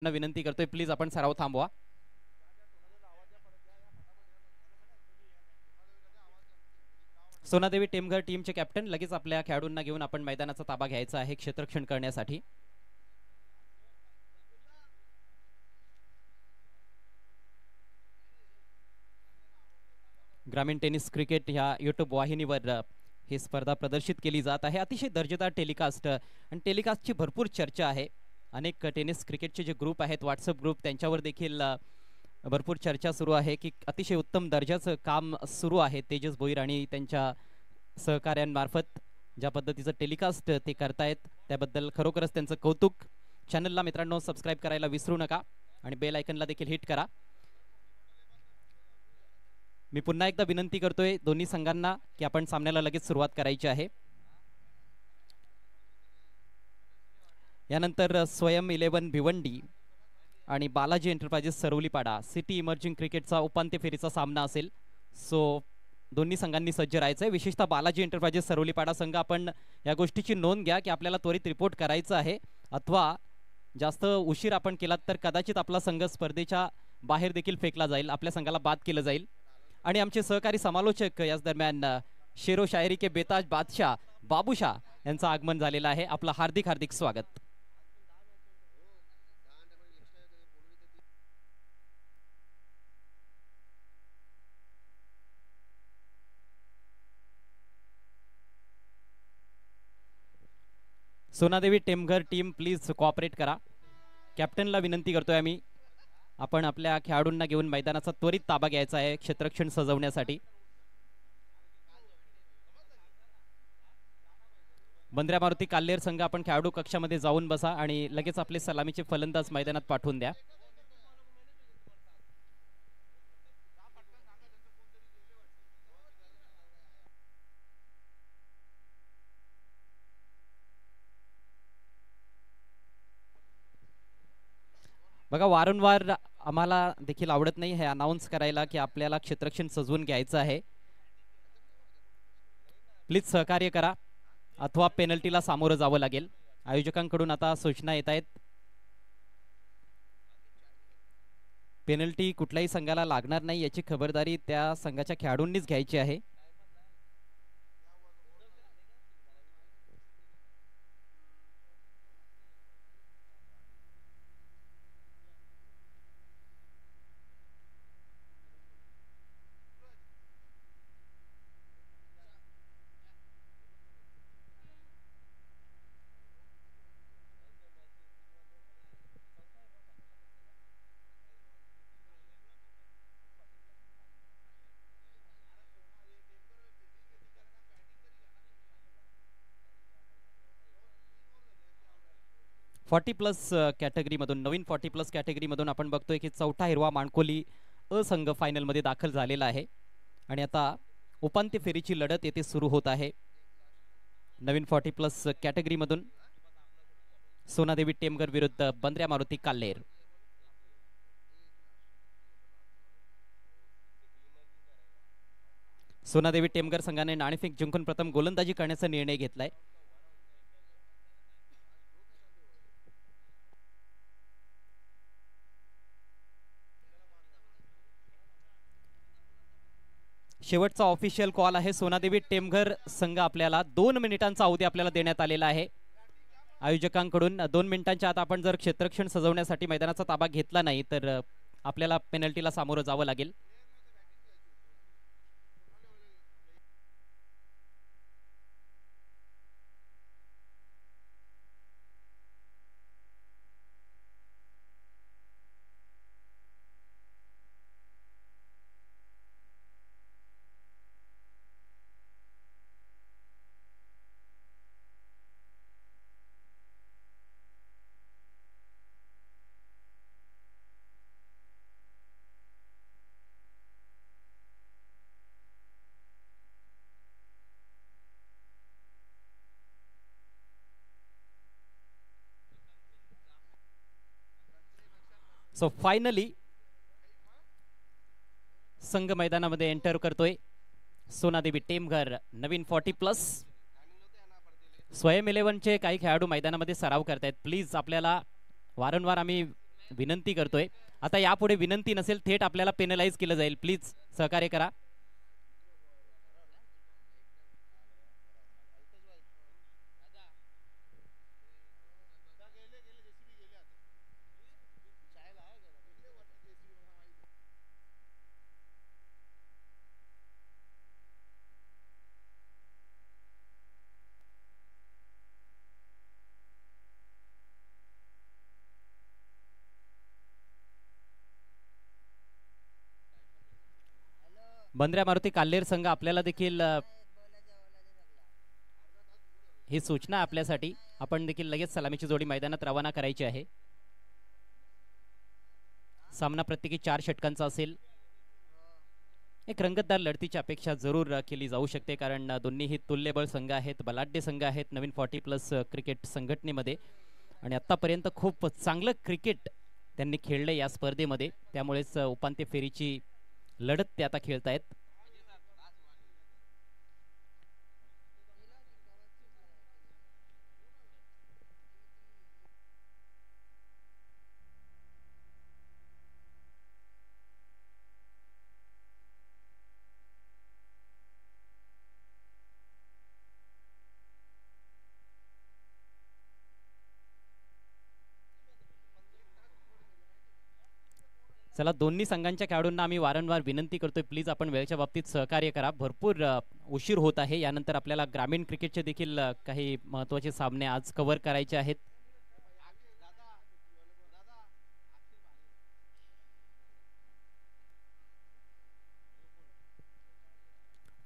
विनंती करतोय प्लीज आपण सराव थांबवा. सोनादेवी टेमघर टीमचे कॅप्टन लगेच आपल्या खेळाडूंना घेऊन आपण मैदानाचा ताबा घ्यायचा आहे क्षेत्ररक्षण करण्यासाठी. ग्रामीण टेनिस क्रिकेट ह्या यूट्यूब वाहिनीवर ही स्पर्धा प्रदर्शित केली जात आहे. अतिशय दर्जेदार टेलिकास्ट आणि टेलिकास्टची भरपूर चर्चा आहे. अनेक टेनिस क्रिकेटचे जे ग्रुप आहेत व्हॉट्सअप ग्रुप त्यांच्यावर देखील भरपूर चर्चा सुरू आहे की अतिशय उत्तम दर्जाचं काम सुरू आहे. तेजस भोईर आणि त्यांच्या सहकार्यांमार्फत ज्या पद्धतीचं टेलिकास्ट ते करतायत त्याबद्दल खरोखरच त्यांचं कौतुक. चॅनलला मित्रांनो सबस्क्राईब करायला विसरू नका आणि बेल आयकनला देखील हिट करा. मी पुन्हा एकदा विनंती करतोय दोन्ही संघांना की आपण सामन्याला लगेच सुरुवात करायची आहे. यानंतर स्वयं 11 भिवंडी आणि बालाजी एंटरप्राइजेस सरवलीपाडा सिटी इमर्जिंग क्रिकेटचा उपांत्य फेरीचा सामना असेल. सो दोन्ही संघांनी सज्ज राहायचं आहे. विशेषतः बालाजी एंटरप्राइजेस सरवलीपाडा संघ आपण या गोष्टीची नोंद घ्या की आपल्याला त्वरित रिपोर्ट करायचं आहे अथवा जास्त उशीर आपण केलात तर कदाचित आपला संघ स्पर्धेच्या बाहेर देखील फेकला जाईल, आपल्या संघाला बाद केलं जाईल. आणि आमचे सहकारी समालोचक याच दरम्यान शेरो शायरी के बेताज बादशाह बाबूशाह यांचं आगमन झालेलं आहे. आपलं हार्दिक हार्दिक स्वागत. Sona Devi Temghar team please cooperate करा. कॅप्टनला विनंती करतोय आम्ही आपण आपल्या खेळाडूंना घेऊन मैदानाचा त्वरित ताबा घ्यायचा आहे क्षेत्ररक्षण सजवण्यासाठी. बंद्र्या मारुती काल्लेर संघ आपण खेळाडू कक्षामध्ये जाऊन बसा आणि लगेच आपले सलामीचे फलंदाज मैदानात पाठवून द्या. बघा वारंवार आम्हाला देखील आवडत नाही हे अनाउन्स करायला की आपल्याला क्षेत्ररक्षण सजवून घ्यायचं आहे. प्लीज सहकार्य करा अथवा पेनल्टीला सामोरं जावं लागेल. आयोजकांकडून आता सूचना येत आहेत. पेनल्टी कुठल्याही संघाला लागणार नाही याची खबरदारी त्या संघाच्या खेळाडूंनीच घ्यायची आहे. +40 कॅटेगरीमधून नवीन 40+ कॅटेगरीमधून आपण बघतोय की चौथा हिरवा माणकोली अ संघ फायनलमध्ये दाखल झालेला आहे आणि आता उपांत्य फेरीची लढत येथे सुरू होत आहे. नवीन 40+ कॅटेगरीमधून सोनादेवी टेमघर विरुद्ध बंद्र्या मारुती काल्लेर. सोनादेवी टेमघर संघाने नाणेफेक जिंकून प्रथम गोलंदाजी करण्याचा निर्णय घेतलाय. शेवटचा ऑफिशियल कॉल आहे. सोनादेवी टेमघर संघ आपल्याला 2 मिनिटांचा अवधी आपल्याला देण्यात आलेला आहे आयोजकांकडून. 2 मिनिटांच्या आत आपण जर क्षेत्ररक्षण सजवण्यासाठी मैदानाचा ताबा घेतला नाही तर आपल्याला पेनल्टीला सामोरं जावं लागेल. सो फायनली संघ मैदानामध्ये एंटर करतोय. सोनादेवी टेमघर नवीन 40+. स्वयं 11 चे काही खेळाडू मैदानामध्ये सराव करतायत. प्लीज आपल्याला वारंवार आम्ही विनंती करतोय. आता यापुढे विनंती नसेल, थेट आपल्याला पेनलाइज केलं जाईल. प्लीज सहकार्य करा. बंद्र्या मारुती काल्हेर संघ आपल्याला देखील ही सूचना आपल्यासाठी. आपण देखील लगेच सलामीची जोडी मैदानात रवाना करायची आहे. सामना प्रत्येकी 4 षटकांचा असेल. एक रंगतदार लढतीची अपेक्षा जरूर केली जाऊ शकते, कारण दोन्हीही तुल्यबळ संघ आहेत, बलाढ्य संघ आहेत नवीन 40+ क्रिकेट संघटनेमध्ये, आणि आतापर्यंत खूप चांगलं क्रिकेट त्यांनी खेळले या स्पर्धेमध्ये. त्यामुळेच उपांत्य फेरीची लढत ते आता खेळतायत. चला, दोन्ही संघांच्या खेळाडूंना आम्ही वारंवार विनंती करतोय, प्लीज आपण वेळेच्या बाबतीत सहकार्य करा. भरपूर उशीर होत आहे. यानंतर आपल्याला ग्रामीण क्रिकेटचे देखील काही महत्त्वाचे सामने आज कव्हर करायचे आहेत.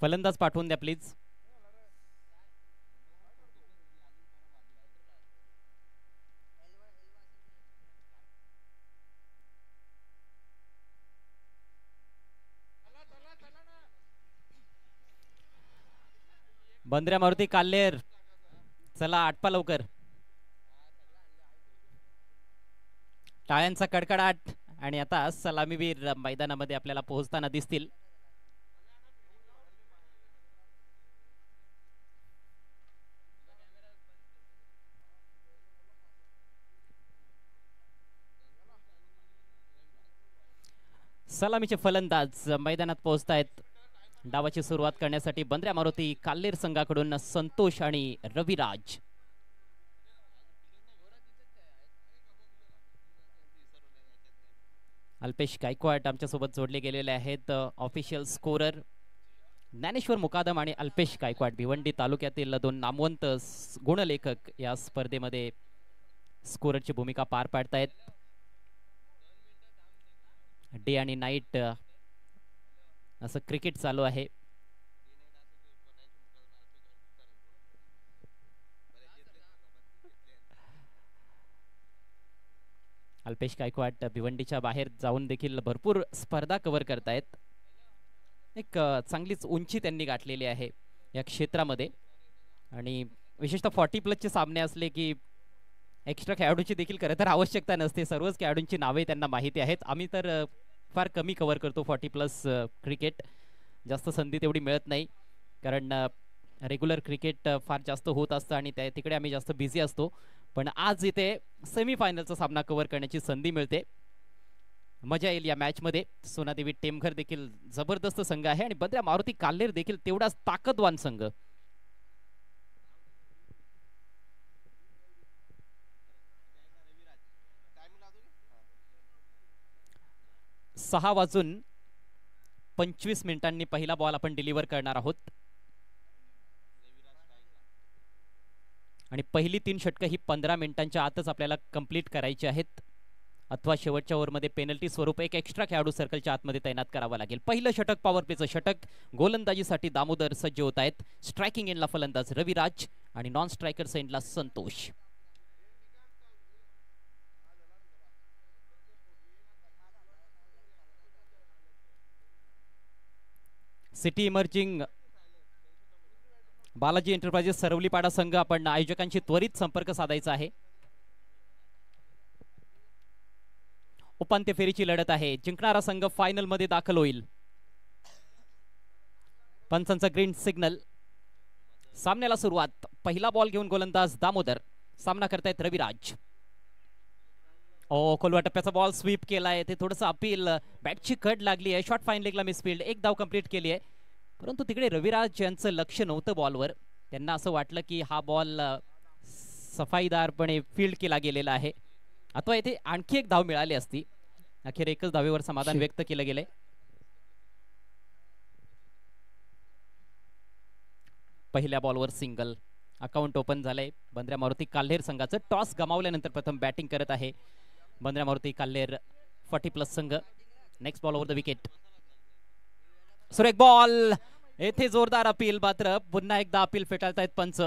फलंदाज पाठवून द्या प्लीज. बंद्र्या मारुती काल्हेर, चला आटपा लवकर. टाळ्यांचा कडकडाट, आणि आता सलामीवीर मैदानामध्ये आपल्याला पोहोचताना दिसतील. सलामीचे फलंदाज मैदानात पोहोचतायत. डावाची सुरुवात करण्यासाठी बंद्र्या मारुती काल्हेर संघाकडून संतोष आणि रविराज. अल्पेश गायकवाड आमच्या सोबत जोडले गेलेले आहेत. ऑफिशियल स्कोरर ज्ञानेश्वर मुकादम आणि अल्पेश गायकवाड, भिवंडी तालुक्यातील 2 नामवंत गुणलेखक या स्पर्धेमध्ये स्कोररची भूमिका पार पाडतायत. डे आणि नाईट असं क्रिकेट चालू आहे. अल्पेश गायकवाड भिवंडीच्या बाहेर जाऊन देखील भरपूर स्पर्धा कव्हर करतायत. एक चांगलीच उंची त्यांनी गाठलेली आहे या क्षेत्रामध्ये, आणि विशेषतः 40+ सामने असले की एक्स्ट्रा खेळाडूची देखील खरं तर आवश्यकता नसते. सर्वच खेळाडूंची नावे त्यांना माहिती आहेत. आम्ही तर फार कमी कव्हर करतो 40+ क्रिकेट. जास्त संधी तेवढी मिळत नाही, कारण रेग्युलर क्रिकेट फार जास्त होत असतं आणि तिकडे आम्ही जास्त बिझी असतो. पण आज इथे सेमीफायनलचा सामना कव्हर करण्याची संधी मिळते. मजा येईल या मॅचमध्ये. सोनादेवी टेमघर देखील जबरदस्त संघ आहे, आणि बंद्र्या मारुती काल्हेर देखील तेवढाच ताकदवान संघ. 6:25 पहिला बॉल आपण डिलिव्हर करणार आहोत, आणि पहिली 3 षटकं ही 15 मिनिटांच्या आतच आपल्याला कंप्लीट करायची आहेत, अथवा शेवटच्या ओव्हरमध्ये पेनल्टी स्वरूप एक एक्स्ट्रा खेळाडू सर्कलच्या आतमध्ये तैनात करावा लागेल. पहिलं षटक पॉवर प्लेचं षटक. गोलंदाजीसाठी दामोदर सज्ज होत आहेत. स्ट्रायकिंग एंडला फलंदाज रविराज आणि नॉन स्ट्रायकर एंडला Santosh. City emerging Balaji enterprises Saravlipada संघ, आपण आयोजकांशी त्वरित संपर्क साधायचा आहे. उपांत्य फेरीची लढत आहे. जिंकणारा संघ फायनल मध्ये दाखल होईल. पंचांचा ग्रीन सिग्नल. सामन्याला सुरुवात. पहिला बॉल घेऊन गोलंदाज दामोदर. सामना करतायत रविराज. ओ खोलवा टप्प्याचा बॉल स्वीप केलाय, ते थोडंसं अपील, बॅटची कट लागली आहे, शॉर्ट फाईन लेगला मिसफिल्ड, एक धाव कंप्लीट केली आहे. परंतु तिकडे रविराज यांचं लक्ष नव्हतं बॉलवर. त्यांना असं वाटलं की हा बॉल सफाईदारपणे फील्ड केला गेलेला आहे, अथवा इथे आणखी एक धाव मिळाली असती. अखेर एकच धावेवर समाधान व्यक्त केलं गेलंय. पहिल्या बॉलवर सिंगल, अकाउंट ओपन झालंय. बंद्र्या मारुती काल्हेर संघाचं टॉस गमावल्यानंतर प्रथम बॅटिंग करत आहे बंद्र्या मारुती काल्हेर 40+ संघ. Next ball over the wicket, सुरेख बॉल, येथे जोरदार अपील, मात्र पुन्हा एकदा अपील फेटाळतायत पंच.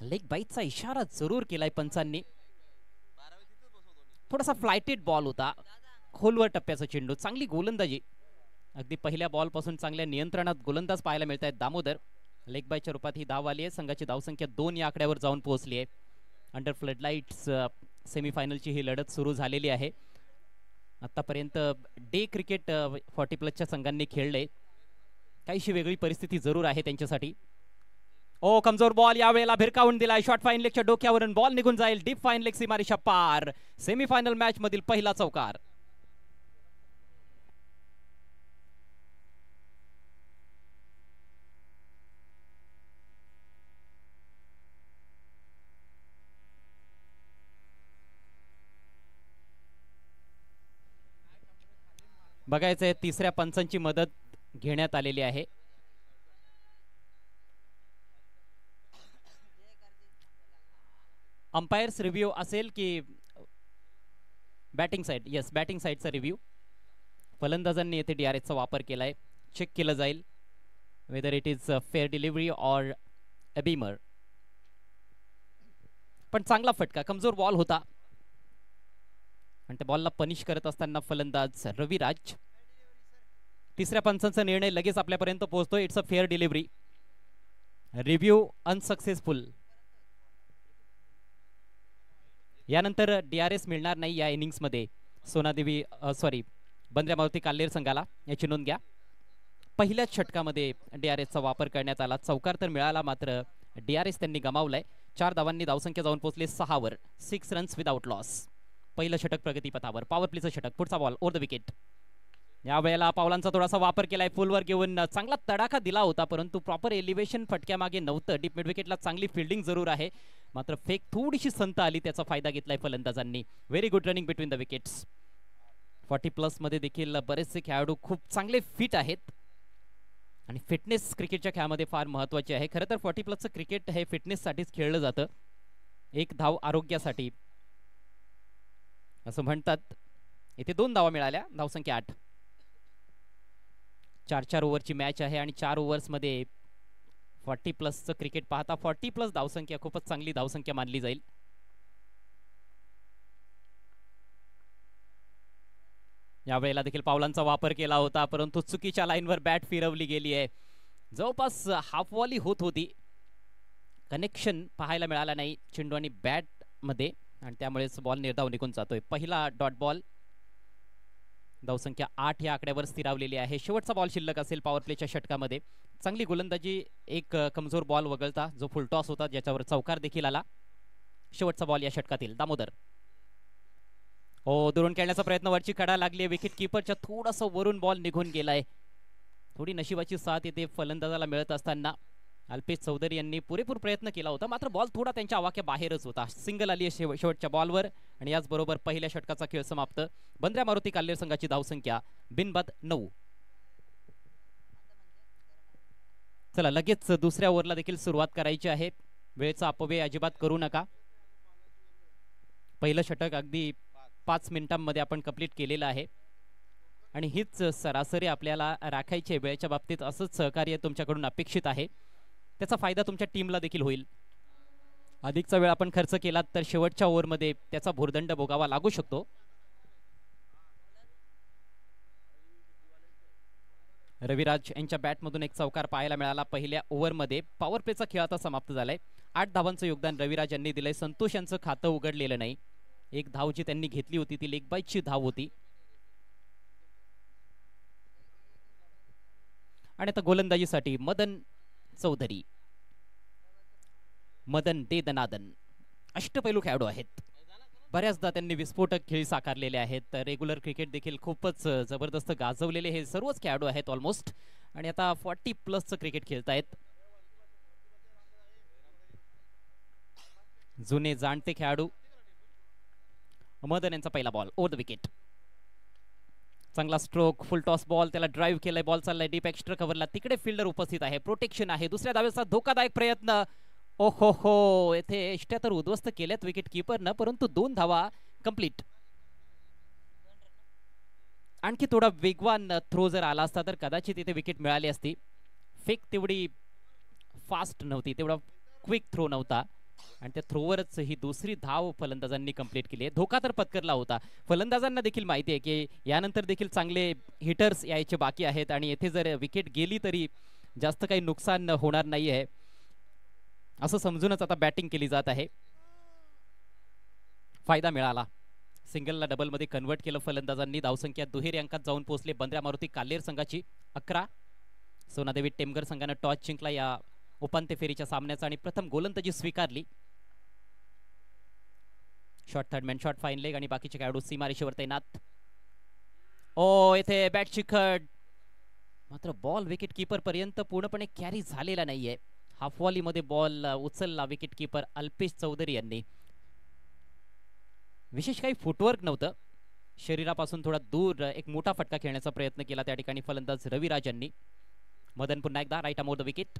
लेग बाईटचा इशारा जरूर केलाय पंचांनी. थोडासा फ्लायटेड बॉल होता, खोलवर टप्प्याचा चेंडू, चांगली गोलंदाजी. अगदी पहिल्या बॉल पासून चांगल्या नियंत्रणात गोलंदाज पाहायला मिळत आहेत दामोदर. लेग बायच्या रूपात ही धाव आली आहे. संघाची धावसंख्या 2 या आकड्यावर जाऊन पोहोचली आहे. अंडर फ्लडलाइट्स सेमीफायनलची ही लढत सुरू झालेली आहे. आतापर्यंत डे क्रिकेट 40+ संघांनी खेळले, काहीशी वेगळी परिस्थिती जरूर आहे त्यांच्यासाठी. ओ कमजोर बॉल यावेळेला भिरकावून दिलाय, शॉर्ट फाईन लेगच्या डोक्यावरून बॉल निघून जाईल, डीप फाईन लेग सीमारेषा पार. सेमीफायनल मॅच मधील पहिला चौकार. बघायचंय, तिसऱ्या पंचांची मदत घेण्यात आलेली आहे. अंपायर्स रिव्ह्यू असेल की बॅटिंग साइड? येस, बॅटिंग साइडचा रिव्ह्यू. फलंदाजांनी येथे DRSचा वापर केलाय. चेक केलं जाईल whether it is fair delivery or a beamer. पण चांगला फटका, कमजोर बॉल होता आणि त्या बॉलला पनिश करत असताना फलंदाज रविराज. तिसऱ्या पंचांचा निर्णय लगेच आपल्यापर्यंत पोहोचतो. It's a fair delivery. Review unsuccessful. यानंतर DRS मिळणार नाही या इनिंग्समध्ये सोनादेवी बंद्र्या मारुती काल्हेर संघाला, याची नोंद घ्या. पहिल्याच षटकामध्ये DRSचा वापर करण्यात आला. चौकार तर मिळाला, मात्र DRS त्यांनी गमावलाय. 4 धावांनी धावसंख्या जाऊन पोहोचले 6 वर. 6 रन्स विदाउट लॉस. पहिलं षटक प्रगतीपथावर. पॉवर प्लेचं षटक. पुढचा बॉल ओव्हर द विकेट. यावेळेला पावलांचा थोडासा वापर केलाय, फुलवर घेऊन चांगला तडाखा दिला होता, परंतु प्रॉपर एलिव्हेशन फटक्यामागे नव्हतं. डीप मिड विकेटला चांगली फिल्डिंग जरूर आहे, मात्र फेक थोडीशी संत आली, त्याचा फायदा घेतलाय फलंदाजांनी. Very good running between the wickets. 40+ मध्ये देखील बरेचसे खेळाडू खूप चांगले फिट आहेत आणि फिटनेस क्रिकेटच्या खेळामध्ये फार महत्वाची आहे. खरं तर 40+चं क्रिकेट हे फिटनेससाठीच खेळलं जातं, एक धाव आरोग्यासाठी असं म्हणतात. इथे 2 धावा मिळाल्या, धावसंख्या 8. 4-4 ओव्हरची मॅच आहे आणि 4 ओव्हर्समध्ये 40+चं क्रिकेट पाहता 40+ धावसंख्या खूपच चांगली धावसंख्या मानली जाईल. यावेळेला देखील पावलांचा वापर केला होता, परंतु चुकीच्या लाईनवर बॅट फिरवली गेली आहे. जवळपास हाफ वॉली होत होती, कनेक्शन पाहायला मिळाला नाही चेंडू आणि बॅट मध्ये, आणि त्यामुळेच बॉल निर्धाव निघून जातोय. पहिला डॉट बॉल. धावसंख्या 8 या आकड्यावर स्थिरावलेली आहे. शेवटचा बॉल शिल्लक असेल पॉवर प्लेच्या षटकामध्ये. चांगली गोलंदाजी, एक कमजोर बॉल वगळता जो फुलटॉस होता, ज्याच्यावर चौकार देखील आला. शेवटचा बॉल या षटकातील. दामोदर दुरून खेळण्याचा प्रयत्न, वरची कडा लागली, विकेट किपरच्या थोडासा वरून बॉल निघून गेलाय. थोडी नशिबाची साथ येते फलंदाजाला मिळत असताना. अल्पेश चौधरी यांनी पुरेपूर प्रयत्न केला होता, मात्र बॉल थोडा त्यांच्या आवाक्या बाहेरच होता. सिंगल आली शेवटच्या बॉलवर आणि याचबरोबर पहिल्या षटकाचा खेळ समाप्त. बंद्र्या मारुती काल्हेर संघाची धावसंख्या बिनबाद 9. चला लगेच दुसऱ्या ओव्हरला देखील सुरुवात करायची आहे. वेळेचा अपव्यय अजिबात करू नका. पहिलं षटक अगदी 5 मिनिटांमध्ये आपण कंप्लीट केलेलं आहे आणि हीच सरासरी आपल्याला राखायची वेळेच्या बाबतीत. असंच सहकार्य तुमच्याकडून अपेक्षित आहे, त्याचा फायदा तुमच्या टीमला देखील होईल. अधिकचा वेळ आपण खर्च केला तर शेवटच्या ओव्हरमध्ये त्याचा भुर्दंड भोगावा लागू शकतो. रविराज यांच्या बॅटमधून एक चौकार पाहायला मिळाला पहिल्या ओव्हरमध्ये. पॉवर प्लेचा खेळ आता समाप्त झालाय. 8 धावांचं योगदान रविराज यांनी दिलंय. संतोष यांचं खातं उघडलेलं नाही. एक धाव जी त्यांनी घेतली होती ती लेग बाईटची धाव होती. आणि आता गोलंदाजीसाठी मदन चौधरी. मदन दे दनादन अष्टपैलू खेळाडू आहेत. बऱ्याचदा त्यांनी विस्फोटक खेळ साकारलेले आहेत. रेग्युलर क्रिकेट देखील खूपच जबरदस्त गाजवलेले हे सर्वच खेळाडू आहेत ऑलमोस्ट, आणि आता 40+ क्रिकेट खेळतायत. जुने जाणते खेळाडू. मदन यांचा पहिला बॉल ओव्हर द विकेट. चांगला स्ट्रोक, फुल टॉस बॉल, त्याला ड्राईव्ह केलाय, बॉल चाललाय डीप एक्स्ट्रा कव्हरला, तिकडे फिल्डर उपस्थित आहे, प्रोटेक्शन आहे. दुसऱ्या धावेचा धोकादायक प्रयत्न. ओहो हो, येथे एष्ट्या तर उद्ध्वस्त केल्यात विकेट किपरनं, परंतु 2 धावा कंप्लीट. आणखी थोडा वेगवान थ्रो जर आला असता तर कदाचित इथे विकेट मिळाली असती. फेक तेवढी फास्ट नव्हती, तेवढा क्विक थ्रो नव्हता, आणि त्या थ्रोवरच ही दुसरी धाव फलंदाजांनी कंप्लीट केली आहे. धोका तर पत्करला होता. फलंदाजांना देखील माहिती आहे की यानंतर देखील चांगले हिटर्स यायचे बाकी आहेत, आणि येथे जर विकेट गेली तरी जास्त काही नुकसान होणार नाही आहे, असं समजूनच आता बॅटिंग केली जात आहे. फायदा मिळाला. सिंगलला डबल मध्ये कन्वर्ट केलं फलंदाजांनी. धावसंख्या दुहेरी अंकात जाऊन पोहोचले. बंद्रा मारुती काल्हेर संघाची 11. सोनादेवी टेमघर संघानं टॉस जिंकला या उपांत्य फेरीच्या सामन्याचा आणि प्रथम गोलंदाजी स्वीकारली. Shot third man, shot fine leg, आणि बाकीचे खेळाडू सीमारेषेवर तैनात. ओ, येथे बॅट चिखट, मात्र बॉल विकेट कीपर पर्यंत पूर्णपणे कॅरी झालेला नाहीये. हाफ वॉली मध्ये बॉल उचलला विकेट कीपर अल्पेश चौधरी यांनी. विशेष काही फुटवर्क नव्हतं, शरीरापासून थोडा दूर एक मोठा फटका खेळण्याचा प्रयत्न केला त्या ठिकाणी फलंदाज रविराज यांनी. मदन पुन्हा एकदा राईट अमोर द विकेट.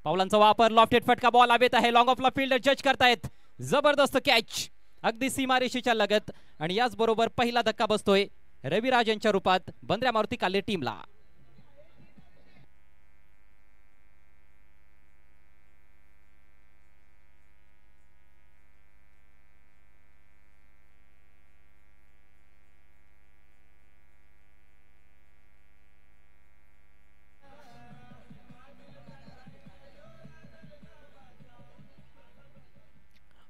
पावलांचा वापर, लॉफ्टेड फटका, बॉल हवेत आहे, लॉंग ऑफला फिल्डर जज करतायत. जबरदस्त कॅच अगदी सीमारेषेच्या लगत, आणि याच बरोबर पहिला धक्का बसतोय रविराज यांच्या रूपात बंद्रा मारुती काल्हेर टीमला.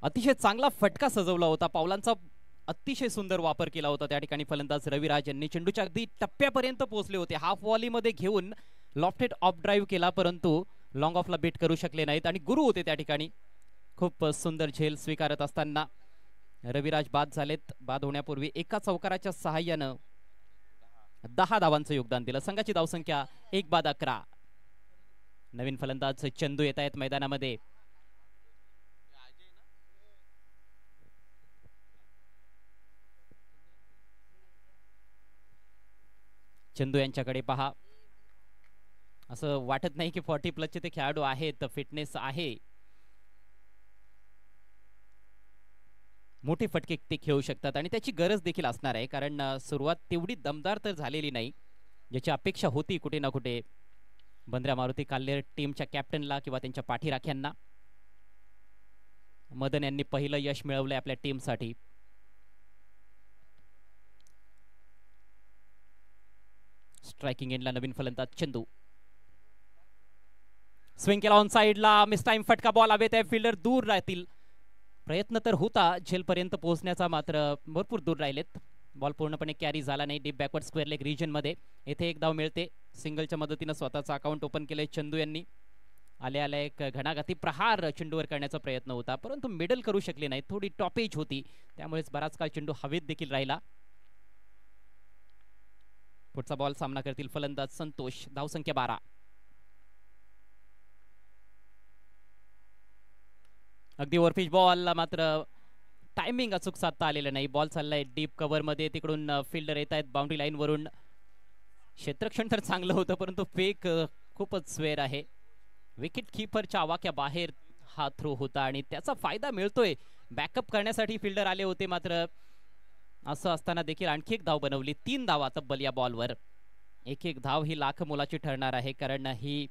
अतिशय चांगला फटका सजवला होता, पावलांचा अतिशय सुंदर वापर केला होता त्या ठिकाणी फलंदाज रविराज यांनी. चेंडूच्या अगदी टप्प्यापर्यंत पोहोचले होते, हाफ वॉली मध्ये घेऊन लॉफ्टेड ऑफ ड्राईव्ह केला, परंतु लॉंग ऑफला बीट करू शकले नाहीत, आणि गुरु होते त्या ठिकाणी. खूप सुंदर झेल स्वीकारत असताना रविराज बाद झालेत. बाद होण्यापूर्वी एका चौकाराच्या सहाय्यानं 10 धावांचं योगदान दिलं. संघाची धावसंख्या 1-11. नवीन फलंदाज चंदू येत आहेत मैदानामध्ये. चंदू यांच्याकडे पहा, असं वाटत नाही की 40+ चे ते खेळाडू आहेत, फिटनेस आहे, मोठे फटके ते खेळू शकतात, आणि त्याची गरज देखील असणार आहे, कारण सुरुवात तेवढी दमदार तर झालेली नाही ज्याची अपेक्षा होती कुठे ना कुठे बंद्रा मारुती काल्हेर टीमच्या कॅप्टनला किंवा त्यांच्या पाठीराख्यांना. मदन यांनी पहिलं यश मिळवलंय आपल्या टीमसाठी. स्ट्रायकिंग एंडला नवीन फलंदाज चंदू. स्विंग केला ऑन साइडला, मिस टाइम फटका, बॉल हवेत आहे, फिल्डर दूर राहतील. प्रयत्न तर होता झेल पर्यंत पोहोचण्याचा, मात्र भरपूर दूर राहिलेत. बॉल पूर्णपणे कॅरी झाला नाही deep backward square leg region मध्ये. येथे एक धाव मिळते. सिंगलच्या मदतीने स्वतःचा अकाउंट ओपन केले चंदू यांनी. आल्या आल्या एक घणाघाती प्रहार चेंडूवर करण्याचा प्रयत्न होता, परंतु मिडल करू शकले नाही, थोडी टॉपेज होती, त्यामुळेच बराच काळ चेंडू हवेत देखील राहिला. पुढचा बॉल सामना करतील फलंदाज संतोष. धावसंख्या 12. अगदी ओव्हरपिच बॉल, मात्र टायमिंग अचूक साधता आलेलं नाही. बॉल चाललाय डीप कव्हर मध्ये, तिकडून फिल्डर येत आहेत बाउंड्री लाईन वरून. क्षेत्रक्षण तर चांगलं होतं, परंतु फेक खूपच स्वेर आहे. विकेट कीपरच्या आवाक्या बाहेर हा थ्रो होता, आणि त्याचा फायदा मिळतोय. बॅकअप करण्यासाठी फिल्डर आले होते, मात्र असं असताना देखील आणखी एक धाव बनवली. 3 धावा तब्बल या बॉलवर. एक धाव ही लाख मोलाची ठरणार आहे, कारण ही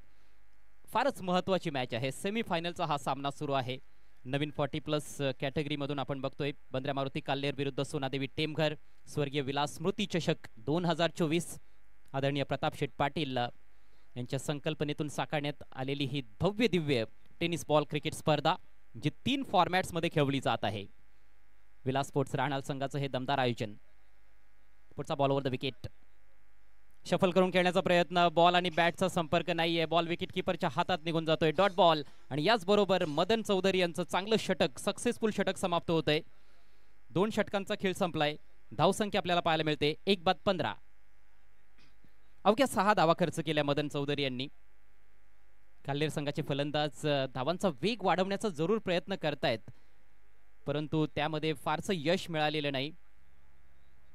फारच महत्वाची मॅच आहे. सेमीफायनलचा हा सामना सुरू आहे. नवीन 40+ कॅटेगरी मधून आपण बघतोय बंद्रा मारुती काल्हेर विरुद्ध सोनादेवी टेमघर. स्वर्गीय विलास स्मृती चषक 2024. आदरणीय प्रताप शेठ पाटील यांच्या संकल्पनेतून साकारण्यात आलेली ही भव्य दिव्य टेनिस बॉल क्रिकेट स्पर्धा, जी 3 फॉर्मॅट्स मध्ये खेळवली जात आहे. विलास स्पोर्ट्स राहणार संघाचं हे दमदार आयोजन. पुढचा ball over the wicket. Shuffle करून खेळण्याचा प्रयत्न, बॉल आणि बॅटचा संपर्क नाहीये. बॉल विकेट कीपरच्या हातात निघून जातोय. डॉट बॉल, आणि याच बरोबर मदन चौधरी यांचं चांगलं षटक, सक्सेसफुल षटक समाप्त होतंय. 2 षटकांचा खेळ संपलाय. धावसंख्या आपल्याला पाहायला मिळते 1/15. अवघ्या 6 धावा खर्च केल्या मदन चौधरी यांनी. काल्हेर संघाचे फलंदाज धावांचा वेग वाढवण्याचा जरूर प्रयत्न करतायत, परंतु त्यामध्ये फारसं यश मिळालेलं नाही.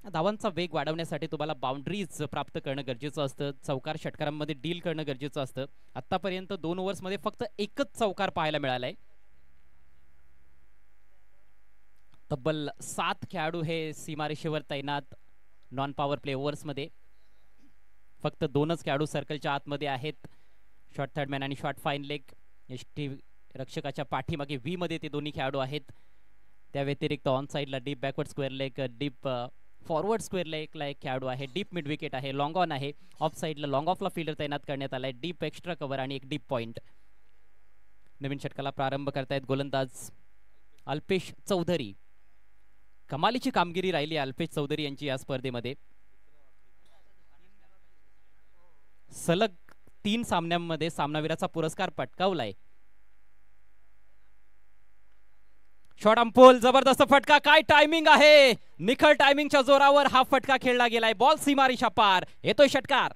धावांचा वेग वाढवण्यासाठी तुम्हाला बाउंड्रीज प्राप्त करणं गरजेचं असतं. चौकार षटकारांमध्ये डील करणं गरजेचं असतं. आतापर्यंत 2 ओव्हर्समध्ये फक्त एकच चौकार पाहायला मिळालाय. तब्बल 7 खेळाडू हे सीमारेषेवर तैनात नॉन पॉवर प्ले ओव्हर्समध्ये. फक्त 2च खेळाडू सर्कलच्या आतमध्ये आहेत. शॉर्ट थर्ड मॅन आणि शॉर्ट फाईन लेग. एसटी रक्षकाच्या पाठीमागे व्ही मध्ये ते दोन्ही खेळाडू आहेत. त्या व्यतिरिक्त ऑन साईडला deep backward square leg, deep forward square लेगला एक खेळाडू आहे. डीप मिड विकेट आहे. लॉंग ऑन आहे. ऑफ साईडला लॉंग ऑफला फिल्डर तैनात करण्यात आलाय. डीप एक्स्ट्रा कव्हर आणि एक डीप पॉइंट. नवीन षटकाला प्रारंभ करतायत गोलंदाज अल्पेश चौधरी. कमालीची कामगिरी राहिली अल्पेश चौधरी यांची या स्पर्धेमध्ये. सलग 3 सामन्यांमध्ये सामनावीराचा पुरस्कार पटकावलाय. शॉट अंपोल, जबरदस्त फटका. काय टायमिंग आहे. निखळ टायमिंगच्या जोरावर हा फटका खेळला गेलाय. बॉल सीमारेषा पार. येतोय षटकार.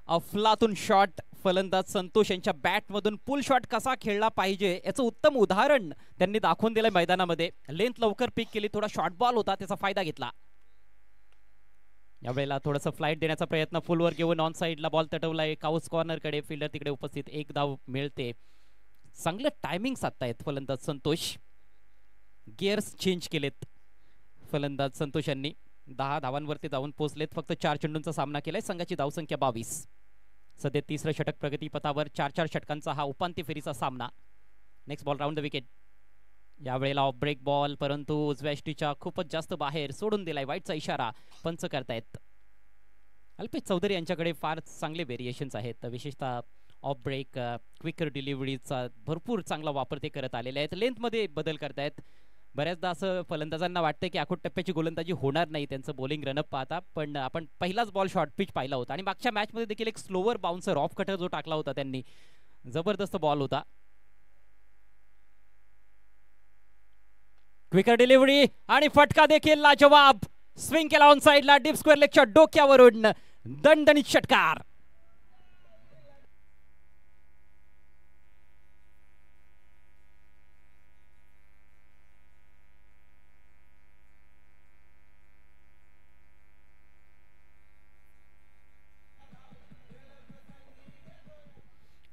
अफलातून शॉट. फलंदाज संतोष यांच्या बॅटमधून पुल शॉट कसा खेळला पाहिजे याचं उत्तम उदाहरण त्यांनी दाखवून दिलंय मैदानामध्ये. लेंथ लवकर पिक केली. थोडा शॉर्ट बॉल होता, त्याचा फायदा घेतला. यावेळेला थोडंसं फ्लाईट देण्याचा प्रयत्न फुलवर घेऊन ऑन साईडला बॉल तटवलाय काउस कॉर्नर कडे. फिल्डर तिकडे उपस्थित. 1 धाव मिळते. चांगलं टायमिंग साधतायत फलंदाज संतोष. गिअर्स चेंज केलेत फलंदाज संतोष यांनी. 10 धावांवरती जाऊन पोहोचलेत. फक्त 4 चेंडूंचा सामना केलाय. संघाची धावसंख्या 22. सध्या 3रं षटक प्रगतीपथावर. 4-4 षटकांचा हा उपांत्य फेरीचा सामना. Next ball round the wicket. यावेळेला ऑफ ब्रेक बॉल, परंतु उजव्या यष्टीच्या खूपच जास्त बाहेर सोडून दिलाय. वाईटचा इशारा पंच करतायत. अल्पेश चौधरी यांच्याकडे फार चांगले व्हेरिएशन्स आहेत. विशेषतः ऑफ ब्रेक, क्विकर डिलिव्हरीचा भरपूर चांगला वापर ते करत आलेले आहेत. लेंथमध्ये बदल करतायत. बऱ्याचदा असं फलंदाजांना वाटतं की आखूड टप्प्याची गोलंदाजी होणार नाही त्यांचं बॉलिंग रनअप पाहता, पण आपण पहिलाच बॉल शॉर्ट पिच पाहिला होता. आणि मागच्या मॅचमध्ये देखील एक स्लोवर बाउन्सर ऑफ कटर जो टाकला होता त्यांनी, जबरदस्त बॉल होता. क्विकर डिलिव्हरी आणि फटका देखील लाजवाब. स्विंग केला ऑन साइडला. डीप स्क्वेअर लेगच्या डोक्यावरून दणदणीत षटकार.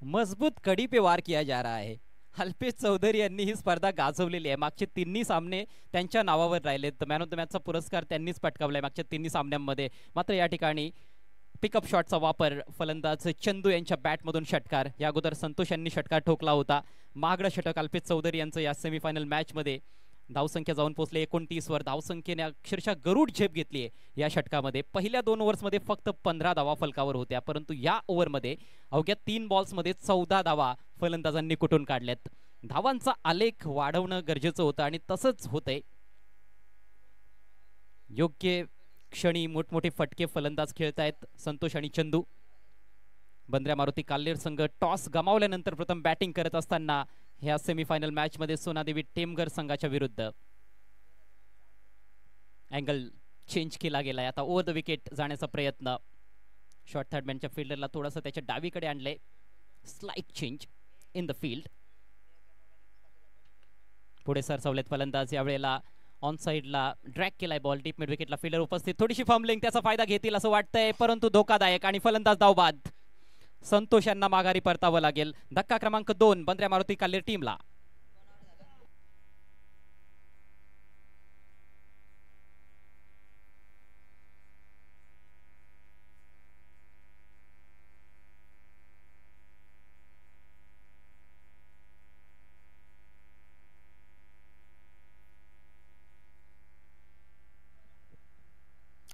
मजबूत कड़ी पे वार किया जा रहा है. अल्पेश चौधरी यांनी ही स्पर्धा गाजवलेली आहे. मागचे 3 सामने त्यांच्या नावावर राहिलेत. मॅन ऑफ द मॅचचा पुरस्कार त्यांनीच पटकावलाय मागच्या 3 सामन्यांमध्ये. मात्र या ठिकाणी पिकअप शॉटचा वापर. फलंदाज चंदू यांच्या बॅटमधून षटकार. या अगोदर संतोष यांनी षटकार ठोकला होता. महागडं षटक अल्पेश चौधरी यांचं या सेमीफायनल मॅचमध्ये. धावसंख्या जाऊन पोहोचले 29 वर. धावसंख्येने अक्षरशः गरुड झेप घेतली आहे या षटकामध्ये. पहिल्या 2 ओव्हर्समध्ये फक्त 15 धावा फलकावर होत्या, परंतु या ओव्हरमध्ये अवघ्या 3 बॉल्समध्ये 14 धावा फलंदाजांनी कुठून काढल्यात. धावांचा आलेख वाढवणं गरजेचं होतं आणि तसंच होतंय. योग्य क्षणी मोठमोठे फटके फलंदाज खेळतायत संतोष आणि चंदू. बंद्र्या मारुती काल्हेर संघ टॉस गमावल्यानंतर प्रथम बॅटिंग करत असताना ह्या सेमीफायनल मॅच मध्ये सोनादेवी टेमघर संघाच्या विरुद्ध. अँगल चेंज केला गेलाय. आता ओव्हर द विकेट जाण्याचा प्रयत्न. शॉर्ट थर्ड मॅनच्या फिल्डरला थोडंसं त्याच्या डावीकडे आणले. Slight change in the field. पुढे सरसावलेत फलंदाज. यावेळेला ऑन साइडला ड्रॅग केलाय बॉल. डीप मिड विकेटला फिल्डर उपस्थित. थोडीशी फंबलिंग, त्याचा फायदा घेतील असं वाटतंय, परंतु धोकादायक. आणि फलंदाज धावबाद. संतोष यांना माघारी परतावं लागेल. धक्का क्रमांक 2 बंद्र्या मारुती काल्हेर टीमला.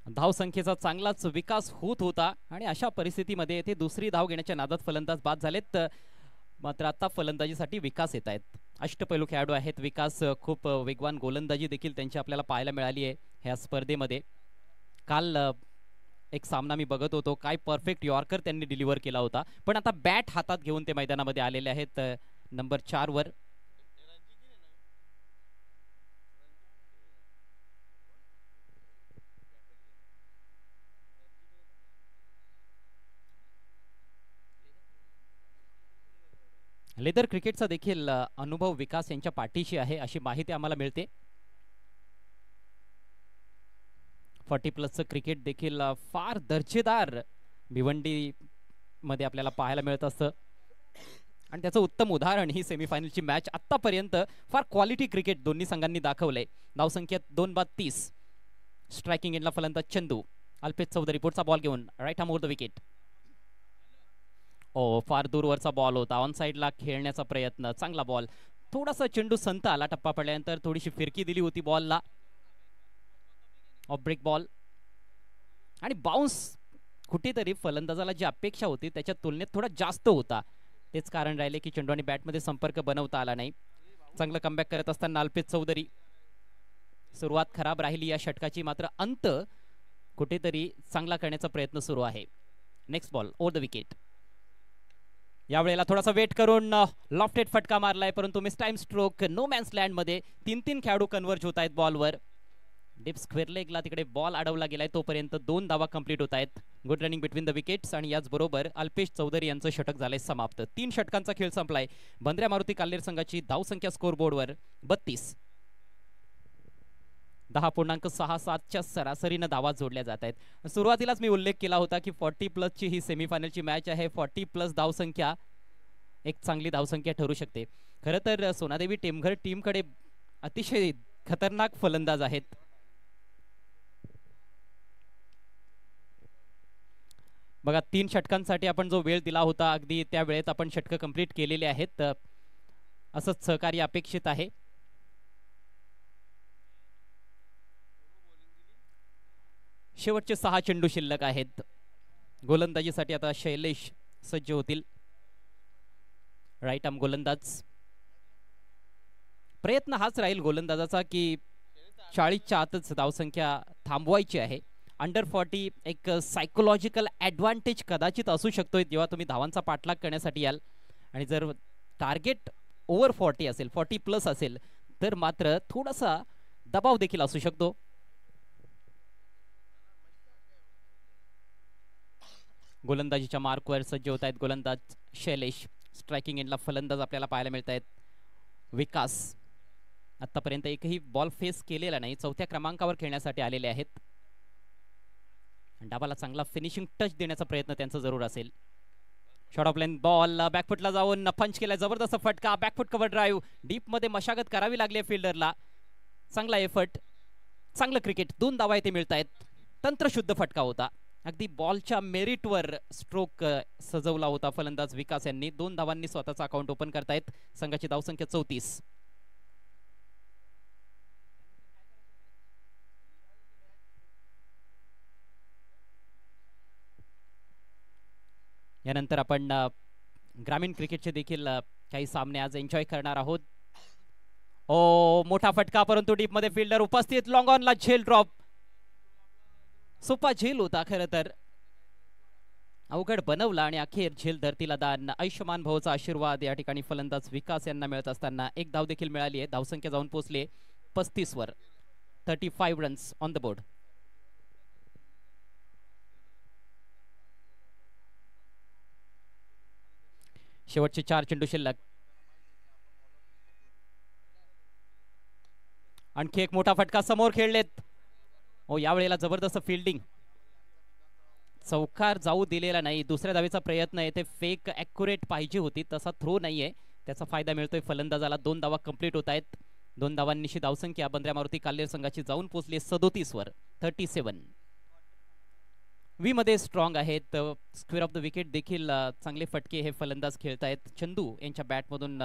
धावसंख्येचा चांगलाच विकास होत होता आणि अशा परिस्थितीमध्ये येथे दुसरी धाव घेण्याच्या नादात फलंदाज बाद झालेत. मात्र आता फलंदाजीसाठी विकास येत आहेत. अष्टपैलू खेळाडू आहेत विकास. खूप वेगवान गोलंदाजी देखील त्यांची आपल्याला पाहायला मिळाली आहे ह्या स्पर्धेमध्ये. काल एक सामना मी बघत होतो, काय परफेक्ट यॉर्कर त्यांनी डिलिव्हर केला होता. पण आता बॅट हातात घेऊन ते मैदानामध्ये आलेले आहेत नंबर 4 वर. लेदर क्रिकेटचा देखील अनुभव विकास यांच्या पाठीशी आहे अशी माहिती आम्हाला मिळते. 40+ क्रिकेट देखील फार दर्जेदार भिवंडी मध्ये आपल्याला पाहायला मिळत असतं आणि त्याचं उत्तम उदाहरण ही सेमीफायनलची मॅच. आतापर्यंत फार क्वालिटी क्रिकेट दोन्ही संघांनी दाखवलंय. धावसंख्या 2 बाद 30. स्ट्रायकिंग एंडला फलंदाज चंदू. अल्पेश चौधरी पुढचा बॉल घेऊन right arm over the wicket. फार दूरवरचा बॉल होता. ऑन साइडला खेळण्याचा प्रयत्न, चांगला बॉल. थोडासा चेंडू संत आला, टप्पा पडल्यानंतर थोडीशी फिरकी दिली होती बॉलला. ऑफ ब्रेक बॉल आणि बाउन्स कुठेतरी फलंदाजाला जी अपेक्षा होती त्याच्या तुलनेत थोडा जास्त होता. तेच कारण राहिले की चेंडू आणि बॅटमध्ये संपर्क बनवता आला नाही. चांगलं कमबॅक करत असताना अल्पेश चौधरी. सुरुवात खराब राहिली या षटकाची, मात्र अंत कुठेतरी चांगला करण्याचा प्रयत्न सुरू आहे. Next ball over the wicket. यावेळेला थोडासा वेट करून लॉफ्टेड फटका मारलाय, परंतु mistime stroke. No man's land मध्ये 3 खेळाडू कन्वर्ज होत आहेत बॉलवर. डीप स्क्वेअर लेगला तिकडे बॉल अडवला गेलाय, तोपर्यंत 2 धावा कंप्लीट होत आहेत. Good running between the wickets आणि याचबरोबर अल्पेश चौधरी यांचं षटक झालंय समाप्त. 3 षटकांचा खेळ संपलाय. बंद्र्या मारुती काल्हेर संघाची धावसंख्या स्कोर बोर्डवर 32. 10.67च्या सरासरीनं धावा जोडल्या जात आहेत. सुरुवातीलाच मी उल्लेख केला होता की 40+ ची ही सेमीफायनलची मॅच आहे. 40+ धावसंख्या एक चांगली धावसंख्या ठरू शकते. खरं तर सोनादेवी टेमघर टीमकडे अतिशय खतरनाक फलंदाज आहेत. बघा 3 षटकांसाठी आपण जो वेळ दिला होता अगदी त्या वेळेत आपण षटकं कंप्लीट केलेले आहेत. असंच सहकार्य अपेक्षित आहे. शेवटचे 6 चेंडू शिल्लक आहेत. गोलंदाजीसाठी आता शैलेश सज्ज होतील. राईट आर्म गोलंदाज. प्रयत्न हाच राहील गोलंदाजाचा की 40च्या आतच धावसंख्या थांबवायची आहे. अंडर 40 एक सायकोलॉजिकल ॲडव्हान्टेज कदाचित असू शकतो जेव्हा तुम्ही धावांचा पाठलाग करण्यासाठी याल, आणि जर टार्गेट ओव्हर 40 असेल, 40+ असेल, तर मात्र थोडासा दबाव देखील असू शकतो. गोलंदाजीच्या मार्कवर सज्ज होत आहेत गोलंदाज शैलेश. स्ट्रायकिंग एंडला फलंदाज आपल्याला पाहायला मिळत आहेत विकास. आतापर्यंत एकही बॉल फेस केलेला नाही. 4थ्या क्रमांकावर खेळण्यासाठी आलेले आहेत. डाबाला चांगला फिनिशिंग टच देण्याचा प्रयत्न त्यांचा जरूर असेल. शॉर्ट ऑफ लाईन बॉल बॅकफुटला जाऊन पंच केला. जबरदस्त फटका. Back foot cover drive. डीप मध्ये मशागत करावी लागली फिल्डरला. चांगला एफर्ट, चांगलं क्रिकेट. 2 धावा इथे मिळत आहेत. तंत्रशुद्ध फटका होता. अगदी बॉलच्या मेरिटवर स्ट्रोक सजवला होता फलंदाज विकास यांनी. 2 धावांनी स्वतःचा अकाउंट ओपन करतायत. संघाची धावसंख्या 34. यानंतर आपण ग्रामीण क्रिकेटचे देखील काही सामने आज एन्जॉय करणार आहोत. मोठा फटका, परंतु डीप मध्ये फिल्डर उपस्थित. लॉंग ऑनला झेल ड्रॉप. सोपा झेल होता खरं तर, अवघड बनवला आणि अखेर झेल धरतीला दान. आयुष्यमान भाऊचा आशीर्वाद या ठिकाणी फलंदाज विकास यांना मिळत असताना एक धाव देखील मिळाली आहे. धावसंख्या जाऊन पोहोचली 35 वर. 35 रन्स ऑन द बोर्ड. शेवटचे 4 चेंडू शिल्लक. आणखी एक मोठा फटका समोर खेळलेत. यावेळेला जबरदस्त फिल्डिंग. चौकार जाऊ दिलेला नाही. दुसऱ्या धावेचा प्रयत्न आहे ते फेक ॲक्युरेट पाहिजे होती, तसा थ्रो नाहीये. त्याचा फायदा मिळतोय फलंदाजाला. 2 धावा कंप्लीट होत आहेत. 2 धावांनीशी धावसंख्या बंद्र्या मारुती काल्हेर संघाची जाऊन पोहोचली 37 वर. 37. वी मध्ये स्ट्रॉंग आहेत. स्क्वेअर ऑफ द विकेट देखील चांगले फटके हे फलंदाज खेळतायत. चंदू यांच्या बॅटमधून